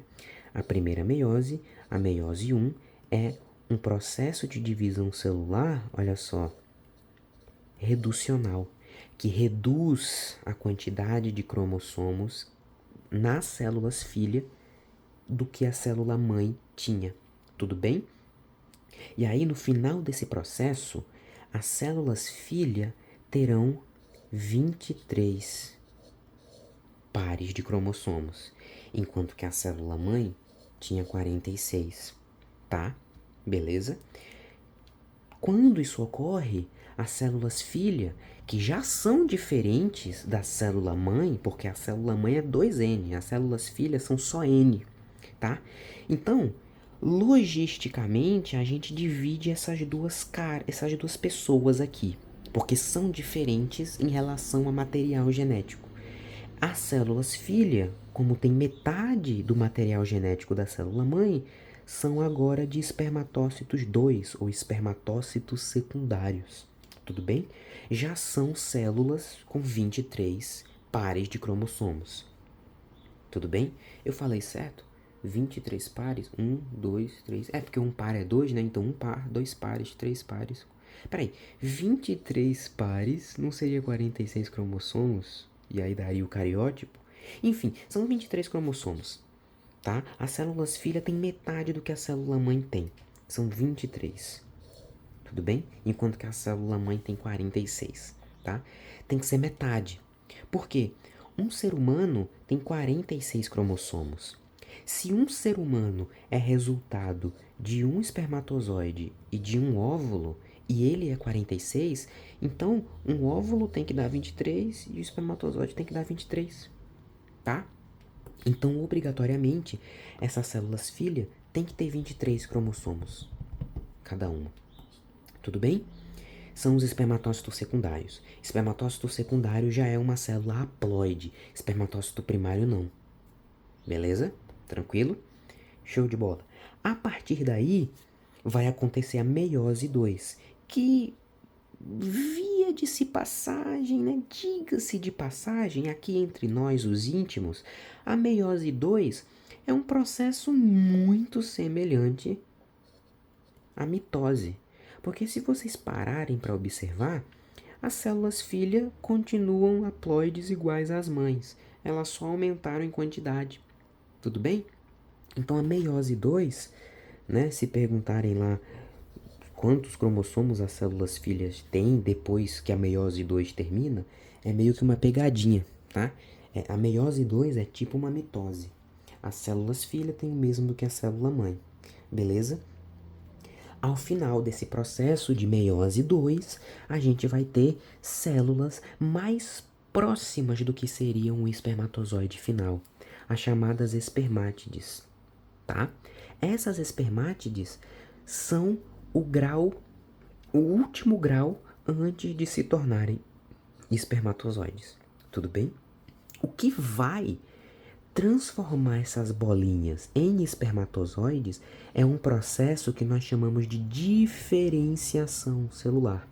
A primeira meiose, a meiose 1, é um processo de divisão celular, olha só, reducional, que reduz a quantidade de cromossomos nas células filha do que a célula mãe tinha. Tudo bem? E aí, no final desse processo, as células filha terão 23 pares de cromossomos, enquanto que a célula mãe tinha 46, tá? Beleza? Quando isso ocorre, as células filha, que já são diferentes da célula mãe, porque a célula mãe é 2N, as células filha são só N, tá? Então, logisticamente, a gente divide essas duas pessoas aqui, porque são diferentes em relação a material genético. As células filha, como tem metade do material genético da célula mãe, são agora de espermatócitos 2 ou espermatócitos secundários. Tudo bem? Já são células com 23 pares de cromossomos. Tudo bem? Eu falei certo? 23 pares? 1, 2, 3. É porque um par é 2, né? Então um par, 2 pares, 3 pares. Peraí, 23 pares não seria 46 cromossomos? E aí daria o cariótipo? Enfim, são 23 cromossomos, tá? As células filha têm metade do que a célula mãe tem. São 23. Tudo bem? Enquanto que a célula mãe tem 46, tá? Tem que ser metade. Por quê? Um ser humano tem 46 cromossomos. Se um ser humano é resultado de um espermatozoide e de um óvulo, e ele é 46, então um óvulo tem que dar 23 e o espermatozoide tem que dar 23, tá? Então, obrigatoriamente, essas células filha tem que ter 23 cromossomos, cada uma. Tudo bem? São os espermatócitos secundários. Espermatócito secundário já é uma célula haploide, espermatócito primário não. Beleza? Tranquilo? Show de bola. A partir daí, vai acontecer a meiose 2, que via de se passagem, né? Diga-se de passagem, aqui entre nós, os íntimos, a meiose 2 é um processo muito semelhante à mitose. Porque se vocês pararem para observar, as células filha continuam haploides iguais às mães. Elas só aumentaram em quantidade. Tudo bem? Então a meiose 2, né, se perguntarem lá quantos cromossomos as células filhas têm depois que a meiose 2 termina, é meio que uma pegadinha, tá? A meiose 2 é tipo uma mitose. As células filha têm o mesmo do que a célula mãe, beleza? Ao final desse processo de meiose 2, a gente vai ter células mais próximas do que seriam o espermatozoide final, as chamadas espermátides, tá? Essas espermátides são o último grau antes de se tornarem espermatozoides, tudo bem? O que vai transformar essas bolinhas em espermatozoides é um processo que nós chamamos de diferenciação celular.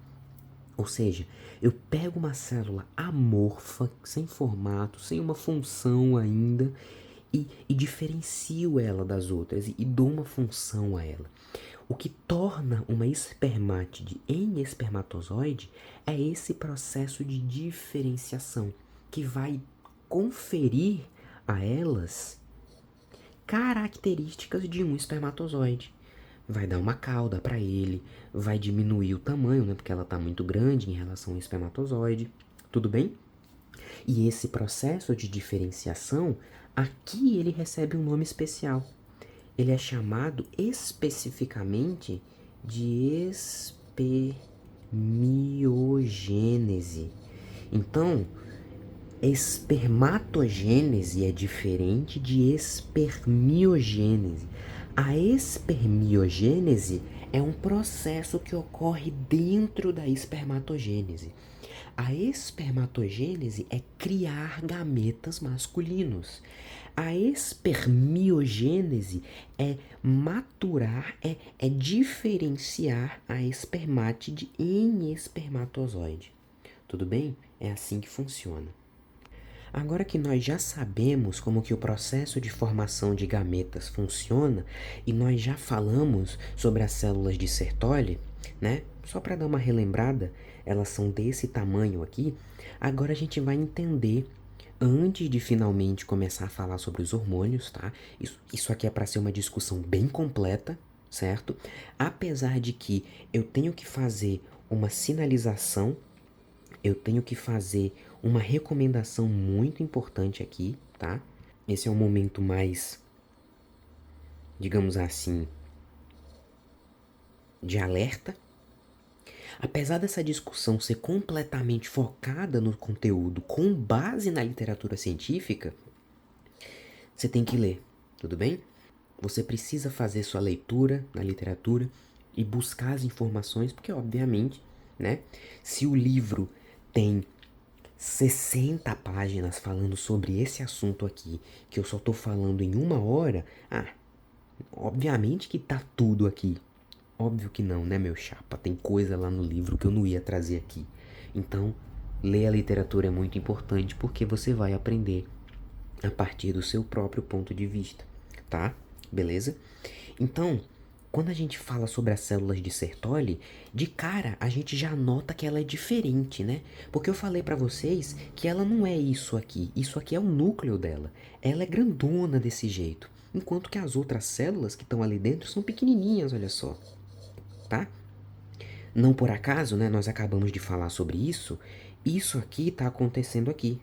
Ou seja, eu pego uma célula amorfa, sem formato, sem uma função ainda, e diferencio ela das outras e dou uma função a ela. O que torna uma espermátide em espermatozoide é esse processo de diferenciação que vai conferir a elas características de um espermatozoide. Vai dar uma cauda para ele, vai diminuir o tamanho, né, porque ela está muito grande em relação ao espermatozoide, tudo bem? E esse processo de diferenciação, aqui ele recebe um nome especial. Ele é chamado especificamente de espermiogênese. Então, espermatogênese é diferente de espermiogênese. A espermiogênese é um processo que ocorre dentro da espermatogênese. A espermatogênese é criar gametas masculinos. A espermiogênese é maturar, é diferenciar a espermátide em espermatozoide. Tudo bem? É assim que funciona. Agora que nós já sabemos como que o processo de formação de gametas funciona e nós já falamos sobre as células de Sertoli, né? Só para dar uma relembrada, elas são desse tamanho aqui. Agora a gente vai entender, antes de finalmente começar a falar sobre os hormônios, tá? Isso aqui é para ser uma discussão bem completa, certo? Apesar de que eu tenho que fazer uma sinalização, eu tenho que fazer uma recomendação muito importante aqui, tá? Esse é um momento mais, digamos assim, de alerta. Apesar dessa discussão ser completamente focada no conteúdo com base na literatura científica, você tem que ler, tudo bem? Você precisa fazer sua leitura na literatura e buscar as informações, porque obviamente, né, se o livro tem 60 páginas falando sobre esse assunto aqui, que eu só tô falando em 1 hora, obviamente que tá tudo aqui. Óbvio que não, né, meu chapa? Tem coisa lá no livro que eu não ia trazer aqui. Então, ler a literatura é muito importante porque você vai aprender a partir do seu próprio ponto de vista, tá? Beleza? Então, quando a gente fala sobre as células de Sertoli, de cara a gente já nota que ela é diferente, né? Porque eu falei pra vocês que ela não é isso aqui é o núcleo dela. Ela é grandona desse jeito, enquanto que as outras células que estão ali dentro são pequenininhas, olha só, tá? Não por acaso, né, nós acabamos de falar sobre isso. Isso aqui está acontecendo aqui,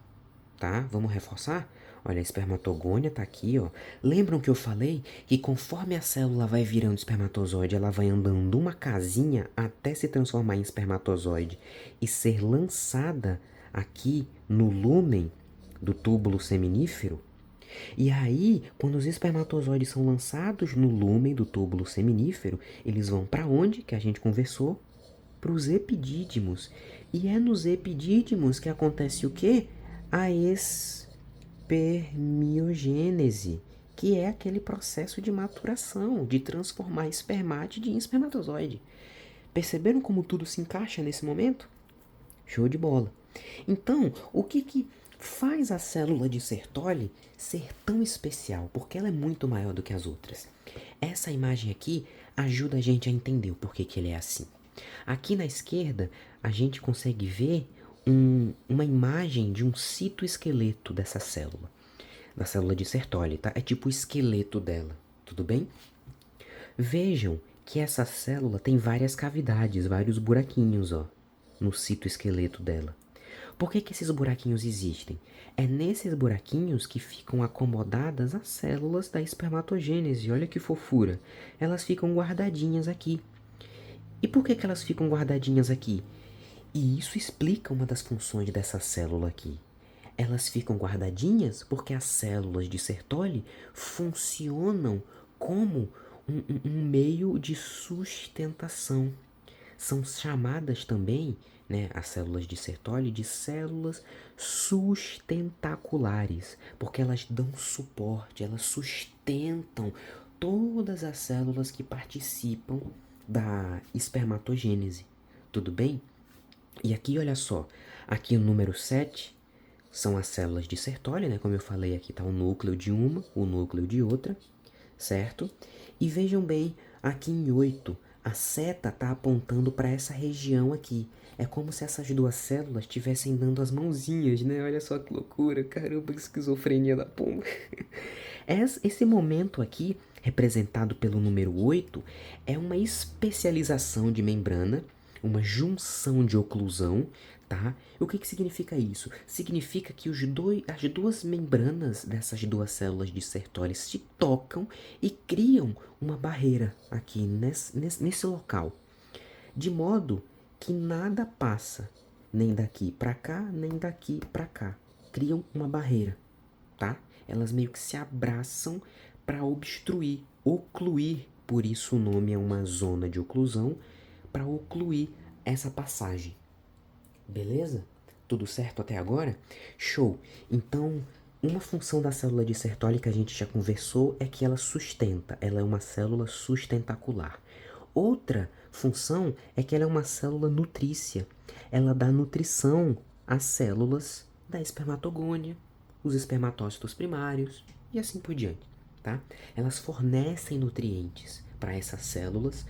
tá? Vamos reforçar? Olha, a espermatogônia tá aqui, ó. Lembram que eu falei que conforme a célula vai virando espermatozoide, ela vai andando uma casinha até se transformar em espermatozoide e ser lançada aqui no lúmen do túbulo seminífero? E aí, quando os espermatozoides são lançados no lúmen do túbulo seminífero, eles vão para onde? Que a gente conversou? Para os epidídimos. E é nos epidídimos que acontece o quê? A espermiogênese, que é aquele processo de maturação, de transformar a espermátide em espermatozoide. Perceberam como tudo se encaixa nesse momento? Show de bola. Então, o que faz a célula de Sertoli ser tão especial? Porque ela é muito maior do que as outras. Essa imagem aqui ajuda a gente a entender o porquê que ele é assim. Aqui na esquerda, a gente consegue ver uma imagem de um citoesqueleto dessa célula. Da célula de Sertoli, tá? É tipo o esqueleto dela, tudo bem? Vejam que essa célula tem várias cavidades, vários buraquinhos, ó, no citoesqueleto dela. Por que que esses buraquinhos existem? É nesses buraquinhos que ficam acomodadas as células da espermatogênese. Olha que fofura. Elas ficam guardadinhas aqui. E por que que elas ficam guardadinhas aqui? E isso explica uma das funções dessa célula aqui. Elas ficam guardadinhas porque as células de Sertoli funcionam como um meio de sustentação. São chamadas também, né, as células de Sertoli, de células sustentaculares, porque elas dão suporte, elas sustentam todas as células que participam da espermatogênese. Tudo bem? E aqui, olha só, aqui o número 7 são as células de Sertoli, né? Como eu falei, aqui está o núcleo de uma, o núcleo de outra, certo? E vejam bem, aqui em 8, a seta está apontando para essa região aqui. É como se essas duas células estivessem dando as mãozinhas, né? Olha só que loucura, caramba, que esquizofrenia da pomba. Esse momento aqui, representado pelo número 8, é uma especialização de membrana, uma junção de oclusão, tá? O que que significa isso? Significa que as duas membranas dessas duas células de Sertoli se tocam e criam uma barreira aqui nesse local, de modo que nada passa nem daqui para cá, nem daqui para cá. Criam uma barreira, tá? Elas meio que se abraçam para obstruir, ocluir, por isso o nome é uma zona de oclusão, para ocluir essa passagem. Beleza? Tudo certo até agora? Show! Então, uma função da célula de Sertoli que a gente já conversou é que ela sustenta, ela é uma célula sustentacular. Outra função é que ela é uma célula nutrícia, ela dá nutrição às células da espermatogônia, os espermatócitos primários e assim por diante, tá? Elas fornecem nutrientes para essas células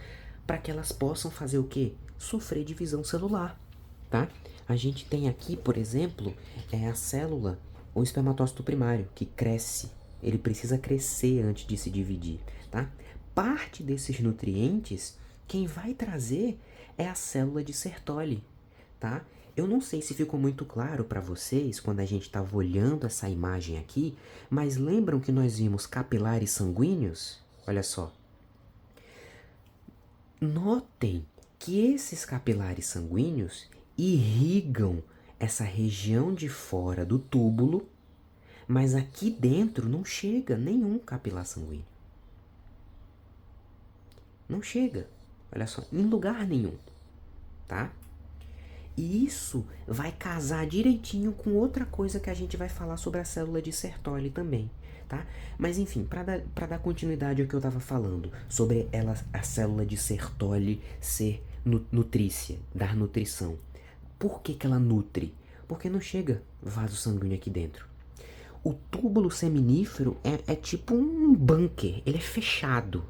para que elas possam fazer o quê? Sofrer divisão celular, tá? A gente tem aqui, por exemplo, a célula, o espermatócito primário, que cresce. Ele precisa crescer antes de se dividir, tá? Parte desses nutrientes, quem vai trazer é a célula de Sertoli, tá? Eu não sei se ficou muito claro para vocês quando a gente estava olhando essa imagem aqui, mas lembram que nós vimos capilares sanguíneos? Olha só. Notem que esses capilares sanguíneos irrigam essa região de fora do túbulo, mas aqui dentro não chega nenhum capilar sanguíneo. Não chega, olha só, em lugar nenhum, tá? E isso vai casar direitinho com outra coisa que a gente vai falar sobre a célula de Sertoli também, tá? Mas enfim, para dar continuidade ao que eu estava falando, sobre a célula de Sertoli ser nutrícia, dar nutrição. Por que que ela nutre? Porque não chega vaso sanguíneo aqui dentro. O túbulo seminífero é tipo um bunker, ele é fechado,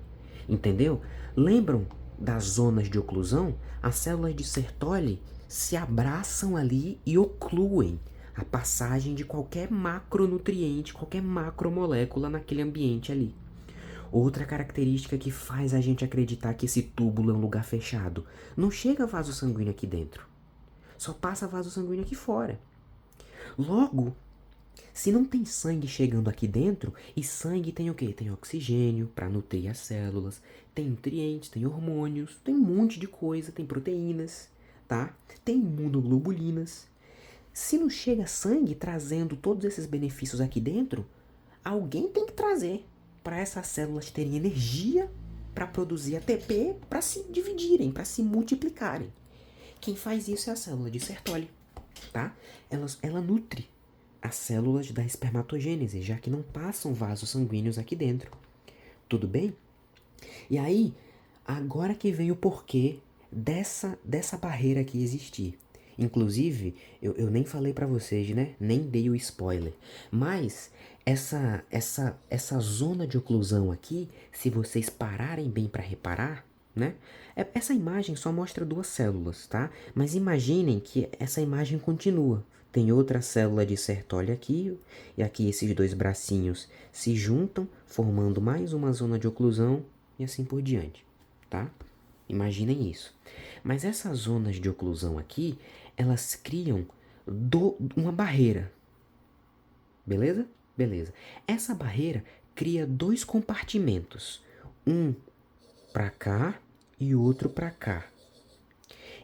entendeu? Lembram das zonas de oclusão? As células de Sertoli se abraçam ali e ocluem a passagem de qualquer macronutriente, qualquer macromolécula naquele ambiente ali. Outra característica que faz a gente acreditar que esse túbulo é um lugar fechado: não chega vaso sanguíneo aqui dentro, só passa vaso sanguíneo aqui fora. Logo, se não tem sangue chegando aqui dentro, e sangue tem o quê? Tem oxigênio para nutrir as células, tem nutrientes, tem hormônios, tem um monte de coisa, tem proteínas, tá? Tem imunoglobulinas. Se não chega sangue trazendo todos esses benefícios aqui dentro, alguém tem que trazer para essas células terem energia para produzir ATP, para se dividirem, para se multiplicarem. Quem faz isso é a célula de Sertoli, tá? Ela nutre as células da espermatogênese, já que não passam vasos sanguíneos aqui dentro. Tudo bem? E aí, agora que vem o porquê dessa barreira aqui existir. Inclusive, eu nem falei pra vocês, né? Nem dei o spoiler. Mas essa zona de oclusão aqui, se vocês pararem bem pra reparar, né? Essa imagem só mostra duas células, tá? Mas imaginem que essa imagem continua. Tem outra célula de Sertoli aqui, e aqui esses dois bracinhos se juntam, formando mais uma zona de oclusão, e assim por diante, tá? Imaginem isso. Mas essas zonas de oclusão aqui, elas criam uma barreira. Beleza? Beleza. Essa barreira cria dois compartimentos. Um para cá e outro para cá.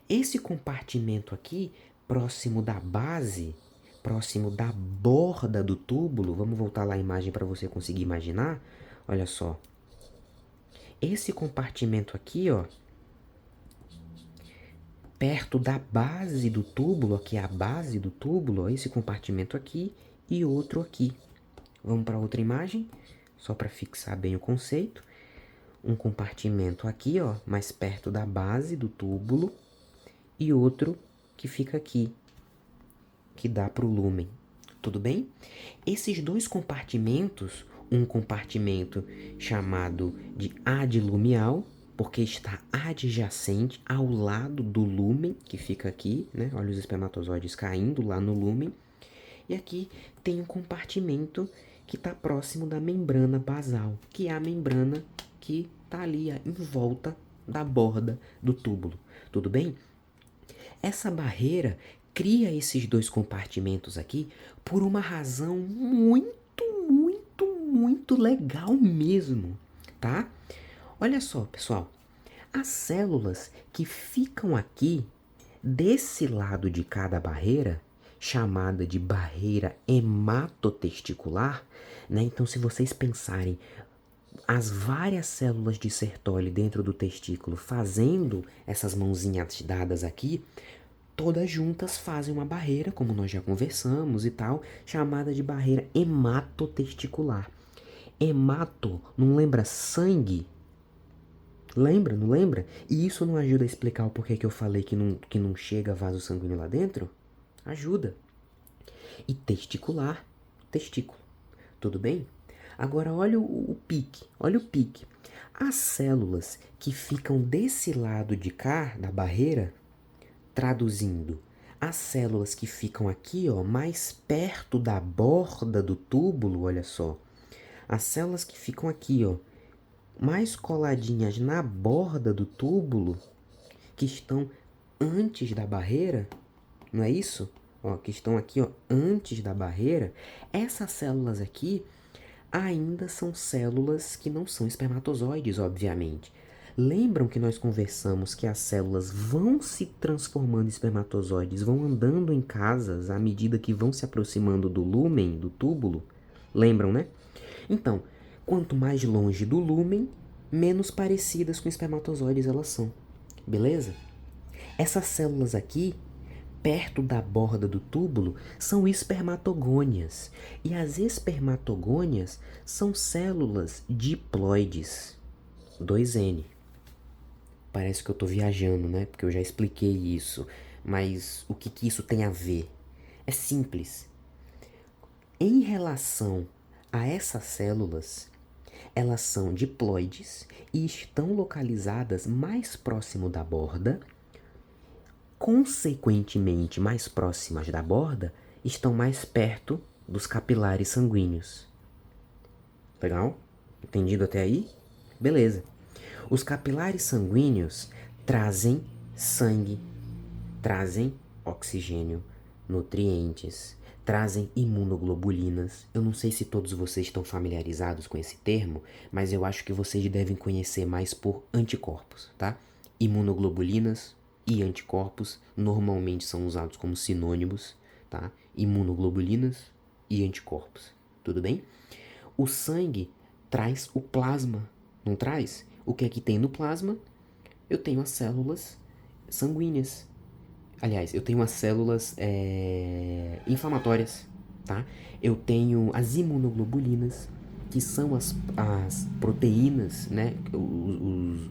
Esse compartimento aqui, próximo da base, próximo da borda do túbulo, vamos voltar lá a imagem para você conseguir imaginar. Olha só. Esse compartimento aqui, ó, perto da base do túbulo, aqui é a base do túbulo, ó, esse compartimento aqui e outro aqui. Vamos para outra imagem, só para fixar bem o conceito. Um compartimento aqui, ó, mais perto da base do túbulo e outro que fica aqui, que dá para o lúmen. Tudo bem? Esses dois compartimentos, um compartimento chamado de adlumial, porque está adjacente ao lado do lúmen, que fica aqui, né? Olha os espermatozoides caindo lá no lúmen. E aqui tem um compartimento que está próximo da membrana basal, que é a membrana que está ali em volta da borda do túbulo. Tudo bem? Essa barreira cria esses dois compartimentos aqui por uma razão muito legal mesmo, tá? Olha só, pessoal. As células que ficam aqui desse lado de cada barreira, chamada de barreira hematotesticular, né? Então, se vocês pensarem as várias células de Sertoli dentro do testículo fazendo essas mãozinhas dadas aqui, todas juntas fazem uma barreira, como nós já conversamos e tal, chamada de barreira hematotesticular. Hemato, não lembra sangue? Lembra, não lembra? E isso não ajuda a explicar o porquê que eu falei que não chega vaso sanguíneo lá dentro? Ajuda. E testicular, testículo. Tudo bem? Agora olha o pique, olha o pique. As células que ficam desse lado de cá, da barreira, traduzindo, as células que ficam aqui, ó, mais perto da borda do túbulo, olha só. As células que ficam aqui, ó, mais coladinhas na borda do túbulo, que estão antes da barreira, não é isso? Ó, que estão aqui, ó, antes da barreira, essas células aqui ainda são células que não são espermatozoides, obviamente. Lembram que nós conversamos que as células vão se transformando em espermatozoides, vão andando em casas à medida que vão se aproximando do lúmen, do túbulo? Lembram, né? Então, quanto mais longe do lúmen, menos parecidas com espermatozoides elas são. Beleza? Essas células aqui, perto da borda do túbulo, são espermatogônias. E as espermatogônias são células diploides. 2N. Parece que eu tô viajando, né? Porque eu já expliquei isso. Mas o que isso tem a ver? É simples. Em relação a essas células, elas são diploides e estão localizadas mais próximo da borda. Consequentemente, mais próximas da borda, estão mais perto dos capilares sanguíneos. Legal? Entendido até aí? Beleza. Os capilares sanguíneos trazem sangue, trazem oxigênio, nutrientes, trazem imunoglobulinas. Eu não sei se todos vocês estão familiarizados com esse termo, mas eu acho que vocês devem conhecer mais por anticorpos, tá? Imunoglobulinas e anticorpos normalmente são usados como sinônimos, tá? Imunoglobulinas e anticorpos, tudo bem? O sangue traz o plasma, não traz? O que é que tem no plasma? Eu tenho as células sanguíneas. Aliás, eu tenho as células inflamatórias, tá? Eu tenho as imunoglobulinas, que são as proteínas, né?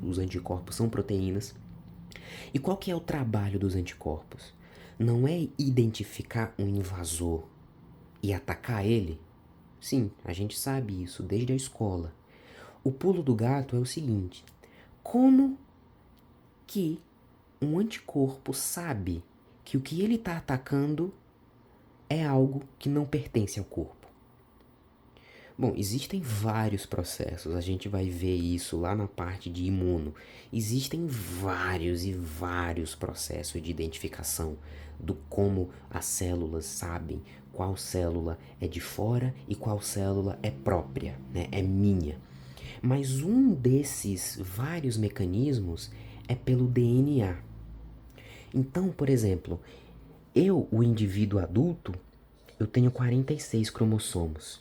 Os anticorpos são proteínas. E qual que é o trabalho dos anticorpos? Não é identificar um invasor e atacar ele? Sim, a gente sabe isso desde a escola. O pulo do gato é o seguinte: como que um anticorpo sabe que o que ele está atacando é algo que não pertence ao corpo? Bom, existem vários processos, a gente vai ver isso lá na parte de imuno. Existem vários e vários processos de identificação do como as células sabem qual célula é de fora e qual célula é própria, né? É minha. Mas um desses vários mecanismos é pelo DNA. Então, por exemplo, eu, o indivíduo adulto, eu tenho 46 cromossomos.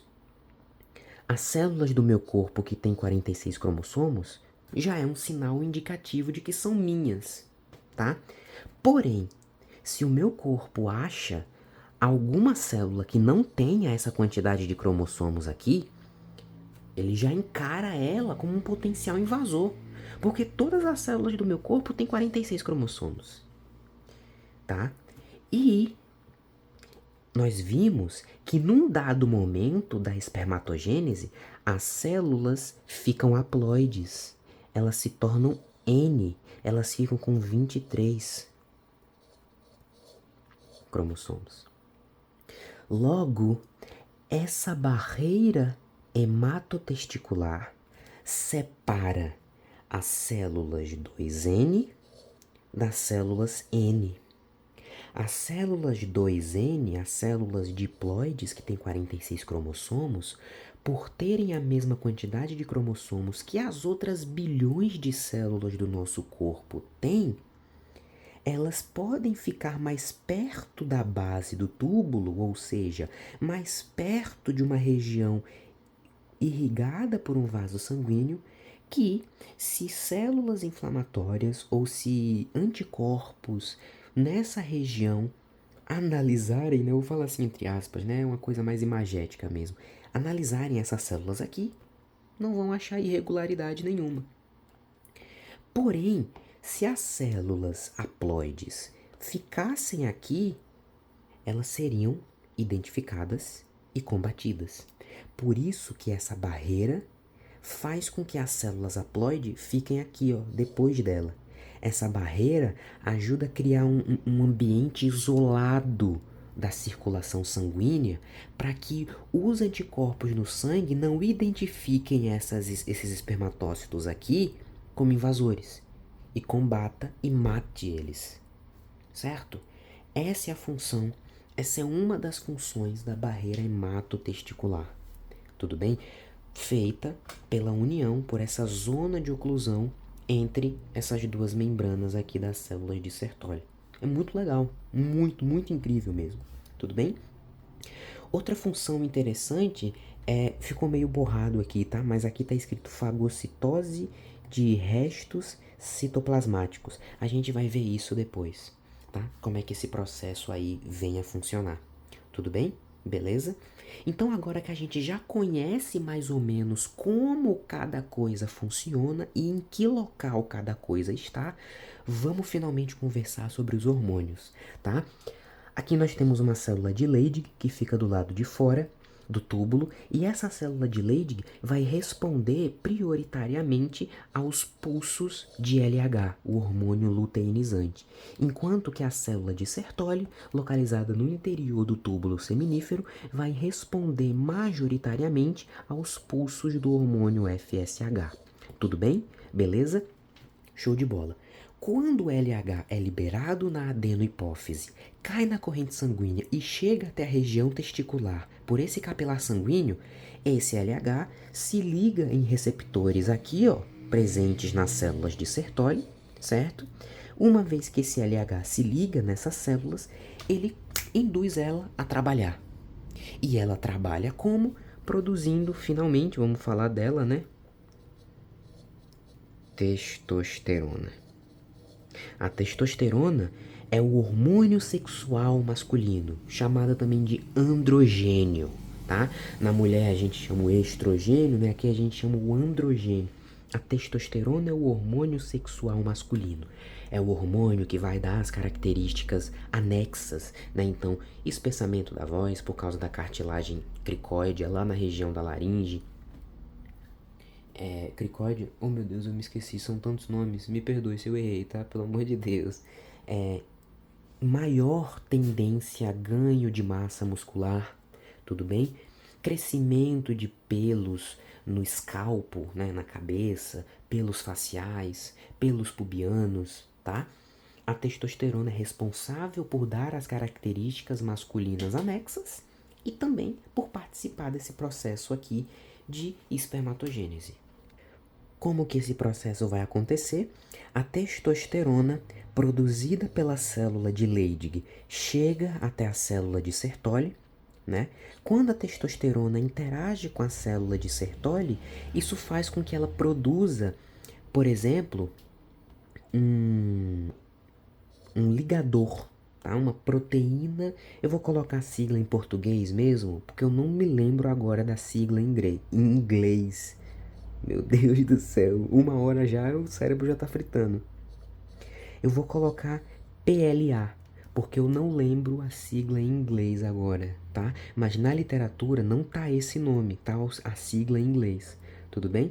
As células do meu corpo que tem 46 cromossomos já é um sinal indicativo de que são minhas, tá? Porém, se o meu corpo acha alguma célula que não tenha essa quantidade de cromossomos aqui, ele já encara ela como um potencial invasor, porque todas as células do meu corpo têm 46 cromossomos, tá? E nós vimos que num dado momento da espermatogênese, as células ficam haploides. Elas se tornam N. Elas ficam com 23 cromossomos. Logo, essa barreira hematotesticular separa as células 2N das células N. As células 2N, as células diploides que têm 46 cromossomos, por terem a mesma quantidade de cromossomos que as outras bilhões de células do nosso corpo têm, elas podem ficar mais perto da base do túbulo, ou seja, mais perto de uma região irrigada por um vaso sanguíneo, que se células inflamatórias ou se anticorpos nessa região analisarem, né, eu vou falar assim entre aspas, né, uma coisa mais imagética mesmo, analisarem essas células aqui, não vão achar irregularidade nenhuma. Porém, se as células haploides ficassem aqui, elas seriam identificadas e combatidas. Por isso que essa barreira faz com que as células haploide fiquem aqui, ó, depois dela. Essa barreira ajuda a criar um ambiente isolado da circulação sanguínea para que os anticorpos no sangue não identifiquem esses espermatócitos aqui como invasores e combata e mate eles, certo? Essa é a função, essa é uma das funções da barreira hematotesticular, tudo bem? Feita pela união, por essa zona de oclusão entre essas duas membranas aqui das células de Sertoli. É muito legal, muito, muito incrível mesmo, tudo bem? Outra função interessante ficou meio borrado aqui, tá? Mas aqui tá escrito fagocitose de restos citoplasmáticos. A gente vai ver isso depois, tá? Como é que esse processo aí vem a funcionar. Tudo bem? Beleza? Então agora que a gente já conhece mais ou menos como cada coisa funciona e em que local cada coisa está, vamos finalmente conversar sobre os hormônios, tá? Aqui nós temos uma célula de Leydig que fica do lado de fora do túbulo, e essa célula de Leydig vai responder prioritariamente aos pulsos de LH, o hormônio luteinizante, enquanto que a célula de Sertoli, localizada no interior do túbulo seminífero, vai responder majoritariamente aos pulsos do hormônio FSH. Tudo bem? Beleza? Show de bola. Quando o LH é liberado na adenohipófise, cai na corrente sanguínea e chega até a região testicular por esse capilar sanguíneo, esse LH se liga em receptores aqui, ó, presentes nas células de Sertoli, certo? Uma vez que esse LH se liga nessas células, ele induz ela a trabalhar. E ela trabalha como? Produzindo, finalmente, vamos falar dela, né? Testosterona. A testosterona é o hormônio sexual masculino, chamado também de androgênio, tá? Na mulher a gente chama o estrogênio, né? Aqui a gente chama o androgênio. A testosterona é o hormônio sexual masculino. É o hormônio que vai dar as características anexas, né? Então, espessamento da voz por causa da cartilagem cricóide lá na região da laringe. Cricóide, oh meu Deus, eu me esqueci, são tantos nomes, me perdoe se eu errei, tá? Pelo amor de Deus. Maior tendência a ganho de massa muscular, tudo bem? crescimento de pelos no escalpo, né, na cabeça, pelos faciais, pelos pubianos, tá? A testosterona é responsável por dar as características masculinas anexas e também por participar desse processo aqui de espermatogênese. Como que esse processo vai acontecer? A testosterona produzida pela célula de Leydig chega até a célula de Sertoli, né? Quando a testosterona interage com a célula de Sertoli, isso faz com que ela produza, por exemplo, um ligador, tá? Uma proteína. Eu vou colocar a sigla em português mesmo, porque eu não me lembro agora da sigla em inglês. Meu Deus do céu, 1 hora já, o cérebro já tá fritando. Eu vou colocar PLA, porque eu não lembro a sigla em inglês agora, tá? Mas na literatura não tá esse nome, tá? A sigla em inglês, tudo bem?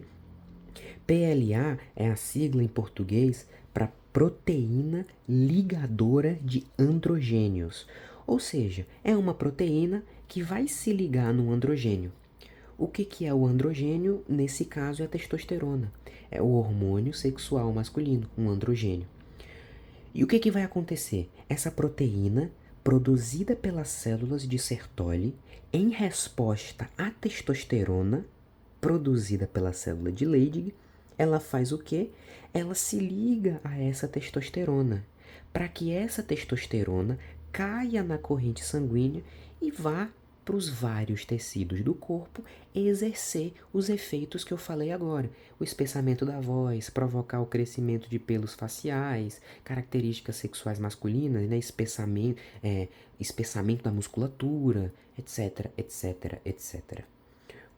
PLA é a sigla em português para proteína ligadora de androgênios, ou seja, é uma proteína que vai se ligar no androgênio. O que é o androgênio? Nesse caso é a testosterona. É o hormônio sexual masculino, um androgênio. E o que vai acontecer? Essa proteína, produzida pelas células de Sertoli, em resposta à testosterona, produzida pela célula de Leydig, ela faz o quê? Ela se liga a essa testosterona, para que essa testosterona caia na corrente sanguínea e vá para os vários tecidos do corpo exercer os efeitos que eu falei agora. O espessamento da voz, provocar o crescimento de pelos faciais, características sexuais masculinas, né? Espessamento da musculatura, etc, etc, etc.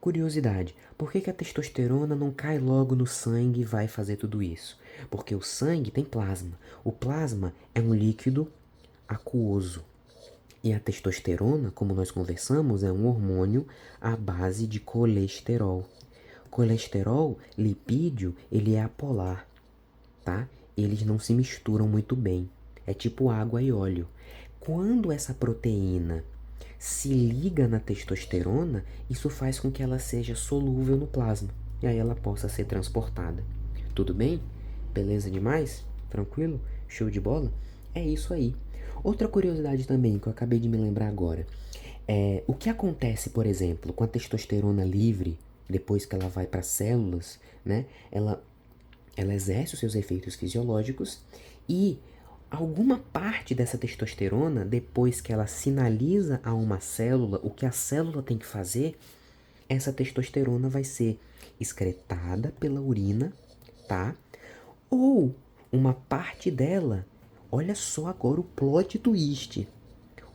Curiosidade, por que a testosterona não cai logo no sangue e vai fazer tudo isso? Porque o sangue tem plasma. O plasma é um líquido aquoso. E a testosterona, como nós conversamos, é um hormônio à base de colesterol. Colesterol, lipídio, ele é apolar, tá? Eles não se misturam muito bem. É tipo água e óleo. Quando essa proteína se liga na testosterona, isso faz com que ela seja solúvel no plasma e aí ela possa ser transportada. Tudo bem? Beleza demais? Tranquilo? Show de bola? É isso aí. Outra curiosidade também que eu acabei de me lembrar agora é o que acontece, por exemplo, com a testosterona livre depois que ela vai para as células, né? Ela exerce os seus efeitos fisiológicos e alguma parte dessa testosterona, depois que ela sinaliza a uma célula o que a célula tem que fazer, essa testosterona vai ser excretada pela urina, tá? Ou uma parte dela, olha só agora o plot twist.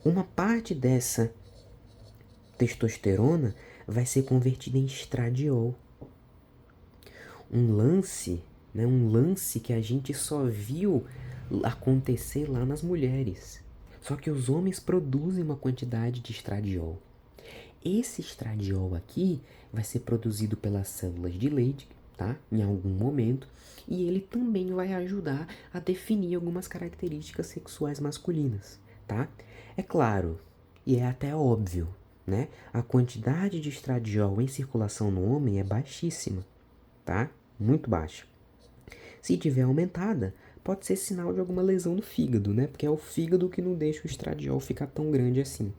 Uma parte dessa testosterona vai ser convertida em estradiol. Um lance que a gente só viu acontecer lá nas mulheres. Só que os homens produzem uma quantidade de estradiol. Esse estradiol aqui vai ser produzido pelas células de Leydig, tá? Em algum momento, e ele também vai ajudar a definir algumas características sexuais masculinas, tá? É claro, e é até óbvio, né? A quantidade de estradiol em circulação no homem é baixíssima, tá? Muito baixa. Se tiver aumentada, pode ser sinal de alguma lesão no fígado, né? Porque é o fígado que não deixa o estradiol ficar tão grande assim.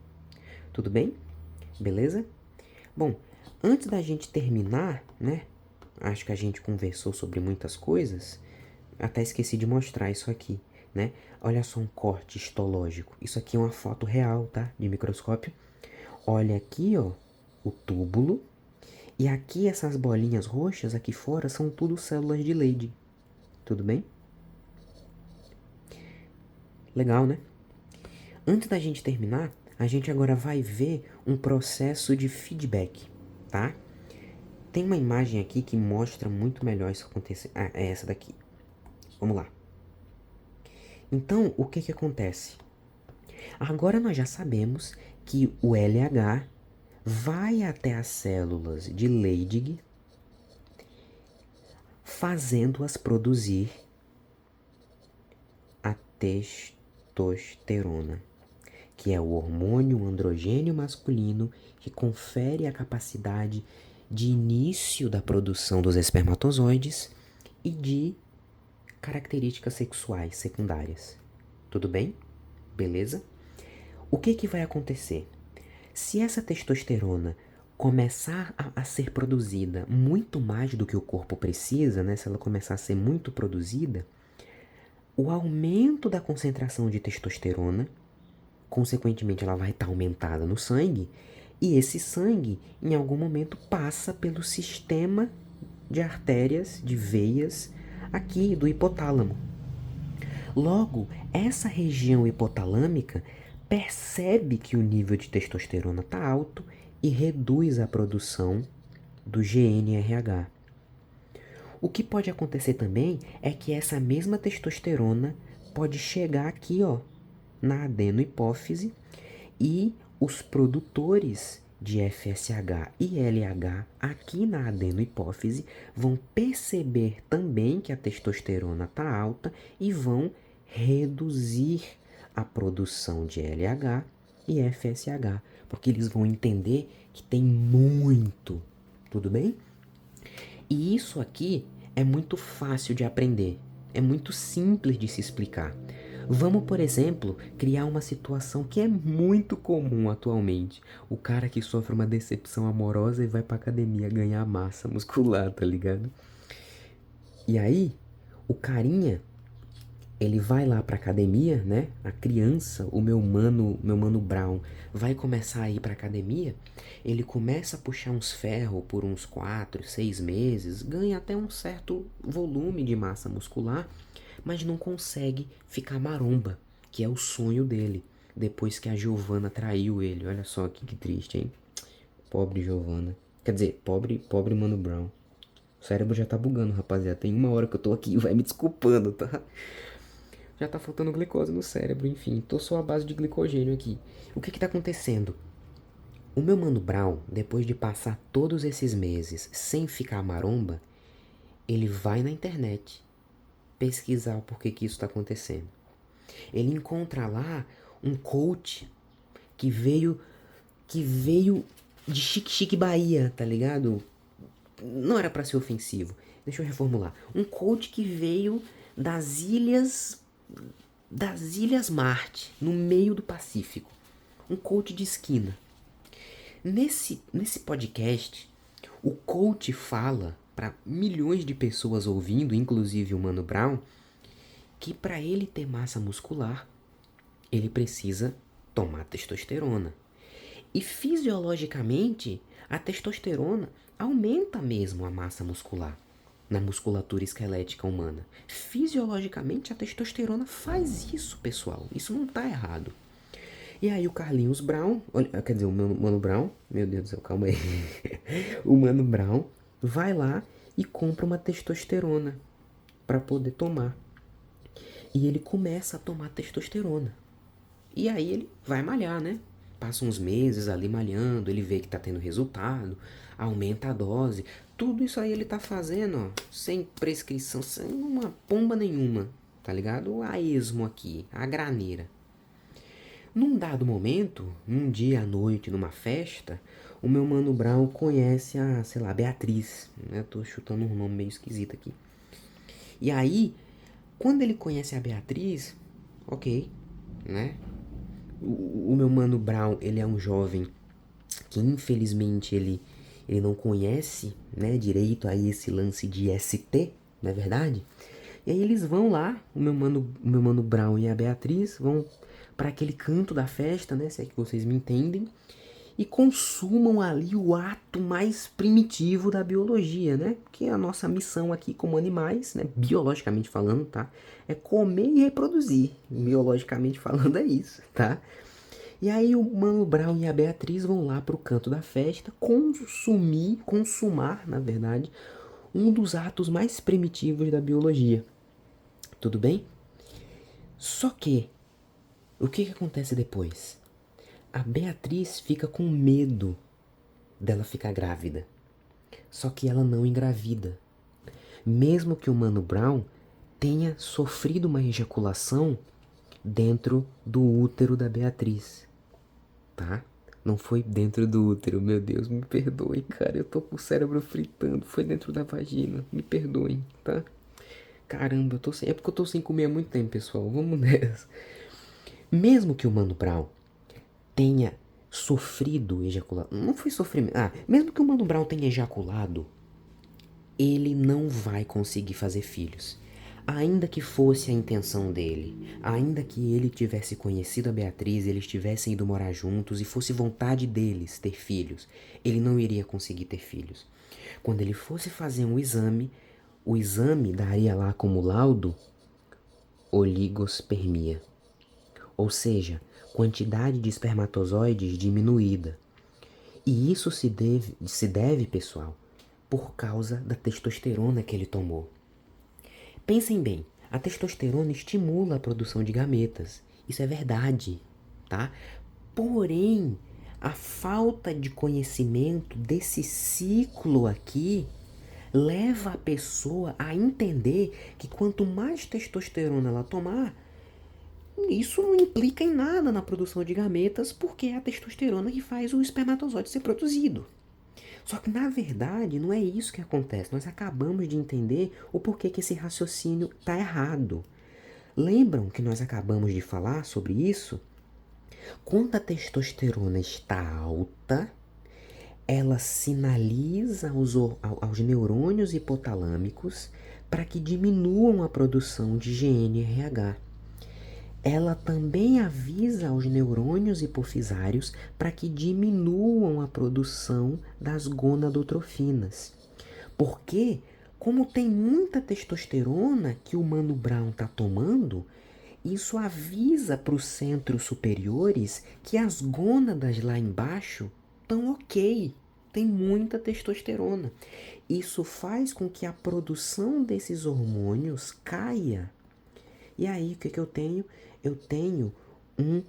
Tudo bem? Beleza? Bom, antes da gente terminar, né? Acho que a gente conversou sobre muitas coisas. Até esqueci de mostrar isso aqui, né? Olha só um corte histológico. Isso aqui é uma foto real, tá? De microscópio. Olha aqui, ó, o túbulo. E aqui essas bolinhas roxas aqui fora são tudo células de Leydig. Tudo bem? Legal, né? Antes da gente terminar, a gente agora vai ver um processo de feedback, tá? Tem uma imagem aqui que mostra muito melhor isso acontecer. Ah, é essa daqui. Vamos lá. Então, o que acontece? Agora nós já sabemos que o LH vai até as células de Leydig, fazendo-as produzir a testosterona, que é o hormônio androgênio masculino que confere a capacidade de início da produção dos espermatozoides e de características sexuais secundárias. Tudo bem? Beleza? O que vai acontecer? Se essa testosterona começar a ser produzida muito mais do que o corpo precisa, né? Se ela começar a ser muito produzida, o aumento da concentração de testosterona, consequentemente ela vai estar aumentada no sangue, e esse sangue, em algum momento, passa pelo sistema de artérias, de veias, aqui do hipotálamo. Logo, essa região hipotalâmica percebe que o nível de testosterona está alto e reduz a produção do GNRH. O que pode acontecer também é que essa mesma testosterona pode chegar aqui, ó, na adenohipófise, e os produtores de FSH e LH aqui na adenohipófise vão perceber também que a testosterona está alta e vão reduzir a produção de LH e FSH, porque eles vão entender que tem muito, tudo bem? E isso aqui é muito fácil de aprender, é muito simples de se explicar. Vamos, por exemplo, criar uma situação que é muito comum atualmente. O cara que sofre uma decepção amorosa e vai pra academia ganhar massa muscular, tá ligado? E aí, o carinha, ele vai lá pra academia, né? A criança, o meu mano Brown, vai começar a ir pra academia. Ele começa a puxar uns ferros por uns 4, 6 meses, ganha até um certo volume de massa muscular, mas não consegue ficar maromba, que é o sonho dele, depois que a Giovana traiu ele. Olha só que triste, hein? Pobre Giovana. Quer dizer, pobre Mano Brown. O cérebro já tá bugando, rapaziada. Tem 1 hora que eu tô aqui, vai me desculpando, tá? Já tá faltando glicose no cérebro, enfim. Tô só à base de glicogênio aqui. O que tá acontecendo? O meu Mano Brown, depois de passar todos esses meses sem ficar maromba, ele vai na internet pesquisar o porquê que isso está acontecendo. Ele encontra lá um coach que veio de Chique Bahia, tá ligado? Não era para ser ofensivo. Deixa eu reformular. Um coach que veio das ilhas Marte, no meio do Pacífico. Um coach de esquina. Nesse podcast, o coach fala para milhões de pessoas ouvindo, inclusive o Mano Brown, que para ele ter massa muscular, ele precisa tomar testosterona. E fisiologicamente, a testosterona aumenta mesmo a massa muscular na musculatura esquelética humana. Fisiologicamente, a testosterona faz isso, pessoal. Isso não tá errado. E aí o Carlinhos Brown, quer dizer, o Mano Brown, meu Deus do céu, calma aí. O Mano Brown vai lá e compra uma testosterona para poder tomar. E ele começa a tomar testosterona. E aí ele vai malhar, né? Passa uns meses ali malhando, ele vê que tá tendo resultado, aumenta a dose. Tudo isso aí ele tá fazendo, ó, sem prescrição, sem uma pomba nenhuma, tá ligado? A esmo aqui, a graneira. Num dado momento, um dia à noite, numa festa, o meu Mano Brown conhece a, sei lá, Beatriz, né? Tô chutando um nome meio esquisito aqui. E aí, quando ele conhece a Beatriz, ok, né? O meu Mano Brown, ele é um jovem que infelizmente ele não conhece, né, direito a esse lance de ST, não é verdade? E aí eles vão lá, o meu mano Brown e a Beatriz vão para aquele canto da festa, né, se é que vocês me entendem, e consumam ali o ato mais primitivo da biologia, né? Que a nossa missão aqui como animais, né, biologicamente falando, tá? É comer e reproduzir. Biologicamente falando é isso, tá? E aí o Mano Brown e a Beatriz vão lá pro canto da festa consumar, na verdade, um dos atos mais primitivos da biologia. Tudo bem? Só que, o que acontece depois? A Beatriz fica com medo dela ficar grávida. Só que ela não engravida. Mesmo que o Mano Brown tenha sofrido uma ejaculação dentro do útero da Beatriz. tá? Não foi dentro do útero, meu Deus, me perdoe, cara, eu tô com o cérebro fritando, foi dentro da vagina, me perdoem, tá? Caramba, eu tô sem, é porque eu tô sem comer há muito tempo, pessoal, vamos nessa. Mesmo que o Mano Brown tenha sofrido ejaculado, não foi sofrimento, mesmo que o Mano Brown tenha ejaculado, ele não vai conseguir fazer filhos. Ainda que fosse a intenção dele, ainda que ele tivesse conhecido a Beatriz, eles tivessem ido morar juntos e fosse vontade deles ter filhos, ele não iria conseguir ter filhos. Quando ele fosse fazer um exame, o exame daria lá como laudo oligospermia, ou seja, quantidade de espermatozoides diminuída. E isso se deve, pessoal, por causa da testosterona que ele tomou. Pensem bem, a testosterona estimula a produção de gametas. Isso é verdade, tá? Porém, a falta de conhecimento desse ciclo aqui leva a pessoa a entender que quanto mais testosterona ela tomar, isso não implica em nada na produção de gametas, porque é a testosterona que faz o espermatozoide ser produzido. Só que na verdade não é isso que acontece. Nós acabamos de entender o porquê que esse raciocínio está errado. Lembram que nós acabamos de falar sobre isso? Quando a testosterona está alta, ela sinaliza aos neurônios hipotalâmicos para que diminuam a produção de GNRH. Ela também avisa aos neurônios hipofisários para que diminuam a produção das gonadotrofinas. Porque, como tem muita testosterona que o Mano Brown está tomando, isso avisa para os centros superiores que as gônadas lá embaixo estão ok, tem muita testosterona. Isso faz com que a produção desses hormônios caia. E aí, o que eu tenho? Eu tenho um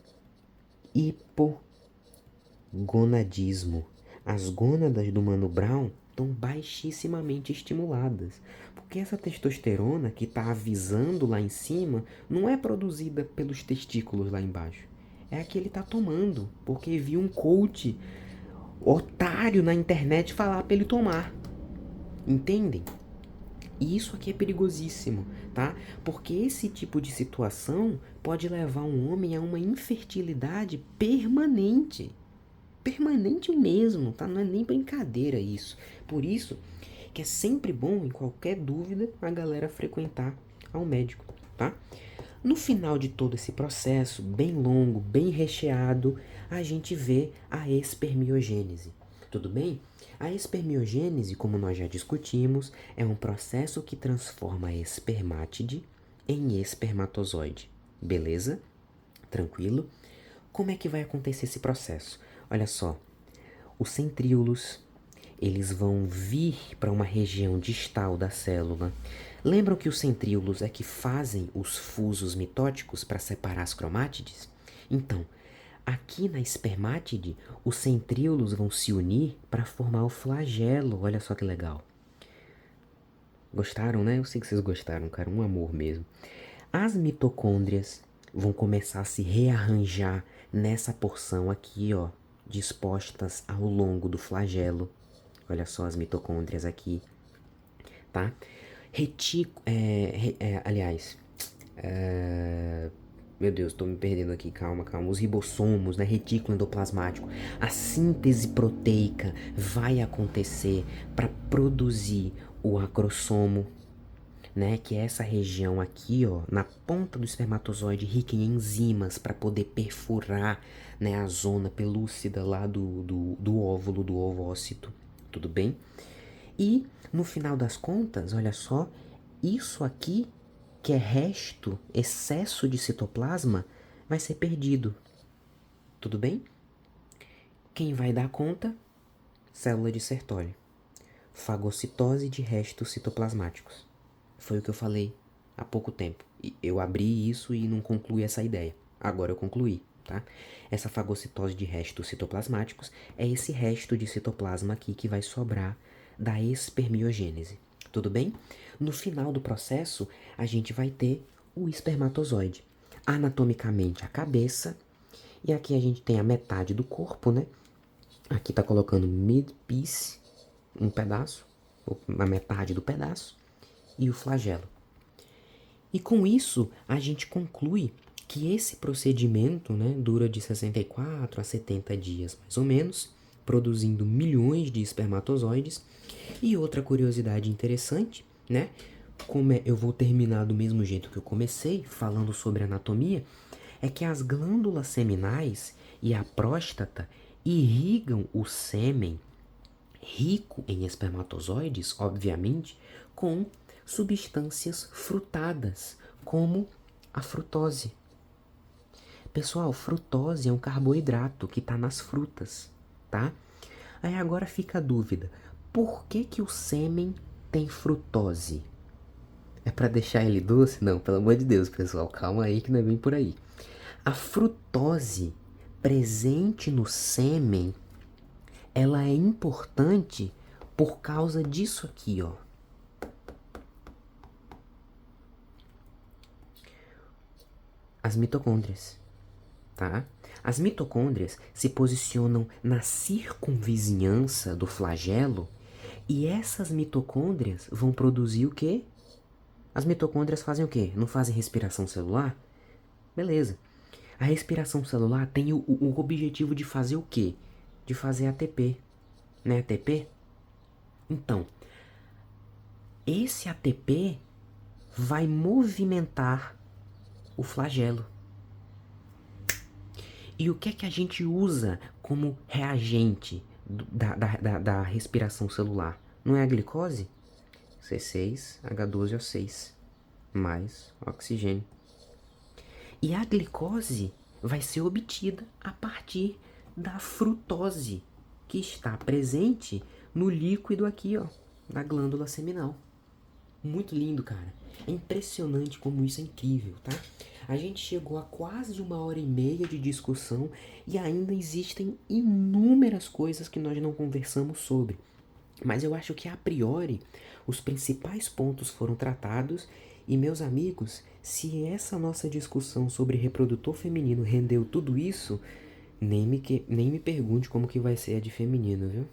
hipogonadismo. As gônadas do Mano Brown estão baixissimamente estimuladas. Porque essa testosterona que está avisando lá em cima não é produzida pelos testículos lá embaixo. É a que ele está tomando. Porque viu um coach otário na internet falar para ele tomar. Entendem? E isso aqui é perigosíssimo, tá? Porque esse tipo de situação pode levar um homem a uma infertilidade permanente. Permanente mesmo, tá? Não é nem brincadeira isso. Por isso que é sempre bom, em qualquer dúvida, a galera frequentar ao médico, tá? No final de todo esse processo, bem longo, bem recheado, a gente vê a espermiogênese. Tudo bem? A espermiogênese, como nós já discutimos, é um processo que transforma a espermátide em espermatozoide. Beleza? Tranquilo? Como é que vai acontecer esse processo? Olha só, os centríolos, eles vão vir para uma região distal da célula. Lembram que os centríolos é que fazem os fusos mitóticos para separar as cromátides? Então, aqui na espermátide, os centríolos vão se unir para formar o flagelo. Olha só que legal. Gostaram, né? Eu sei que vocês gostaram, cara. Um amor mesmo. As mitocôndrias vão começar a se rearranjar nessa porção aqui, ó, dispostas ao longo do flagelo. Olha só as mitocôndrias aqui, tá? Aliás, meu Deus, tô me perdendo aqui, calma. Os ribossomos, né, retículo endoplasmático. A síntese proteica vai acontecer para produzir o acrossomo, né, que é essa região aqui, ó, na ponta do espermatozoide, rica em enzimas para poder perfurar, né, a zona pelúcida lá do óvulo, do ovócito, tudo bem? E no final das contas, olha só, isso aqui que é resto, excesso de citoplasma, vai ser perdido, tudo bem? Quem vai dar conta? Célula de Sertoli. Fagocitose de restos citoplasmáticos. Foi o que eu falei há pouco tempo. Eu abri isso e não concluí essa ideia. Agora eu concluí, tá? Essa fagocitose de restos citoplasmáticos é esse resto de citoplasma aqui que vai sobrar da espermiogênese. Tudo bem? No final do processo, a gente vai ter o espermatozoide. Anatomicamente, a cabeça E aqui a gente tem a metade do corpo, né? Aqui tá colocando mid-piece, um pedaço, a metade do pedaço, e o flagelo. E com isso, a gente conclui que esse procedimento, né, dura de 64 a 70 dias, mais ou menos, produzindo milhões de espermatozoides. E outra curiosidade interessante, né, como eu vou terminar do mesmo jeito que eu comecei, falando sobre anatomia, é que as glândulas seminais e a próstata irrigam o sêmen rico em espermatozoides, obviamente, com substâncias frutadas, como a frutose. Pessoal, frutose é um carboidrato que está nas frutas, tá? Aí agora fica a dúvida, por que que o sêmen tem frutose? É para deixar ele doce? Não, pelo amor de Deus, pessoal, calma aí que não é bem por aí. A frutose presente no sêmen, ela é importante por causa disso aqui, ó. As mitocôndrias, tá? As mitocôndrias se posicionam na circunvizinhança do flagelo e essas mitocôndrias vão produzir o quê? As mitocôndrias fazem o quê? Não fazem respiração celular? Beleza. A respiração celular tem o objetivo de fazer o quê? De fazer ATP. Né, ATP? Então, esse ATP vai movimentar o flagelo. E o que é que a gente usa como reagente da respiração celular? Não é a glicose? C6H12O6 mais oxigênio. E a glicose vai ser obtida a partir da frutose que está presente no líquido aqui, ó, da glândula seminal. Muito lindo, cara. É impressionante como isso é incrível, tá? A gente chegou a quase 1h30 de discussão e ainda existem inúmeras coisas que nós não conversamos sobre. Mas eu acho que a priori os principais pontos foram tratados e, meus amigos, se essa nossa discussão sobre reprodutor feminino rendeu tudo isso, nem me pergunte como que vai ser a de feminino, viu?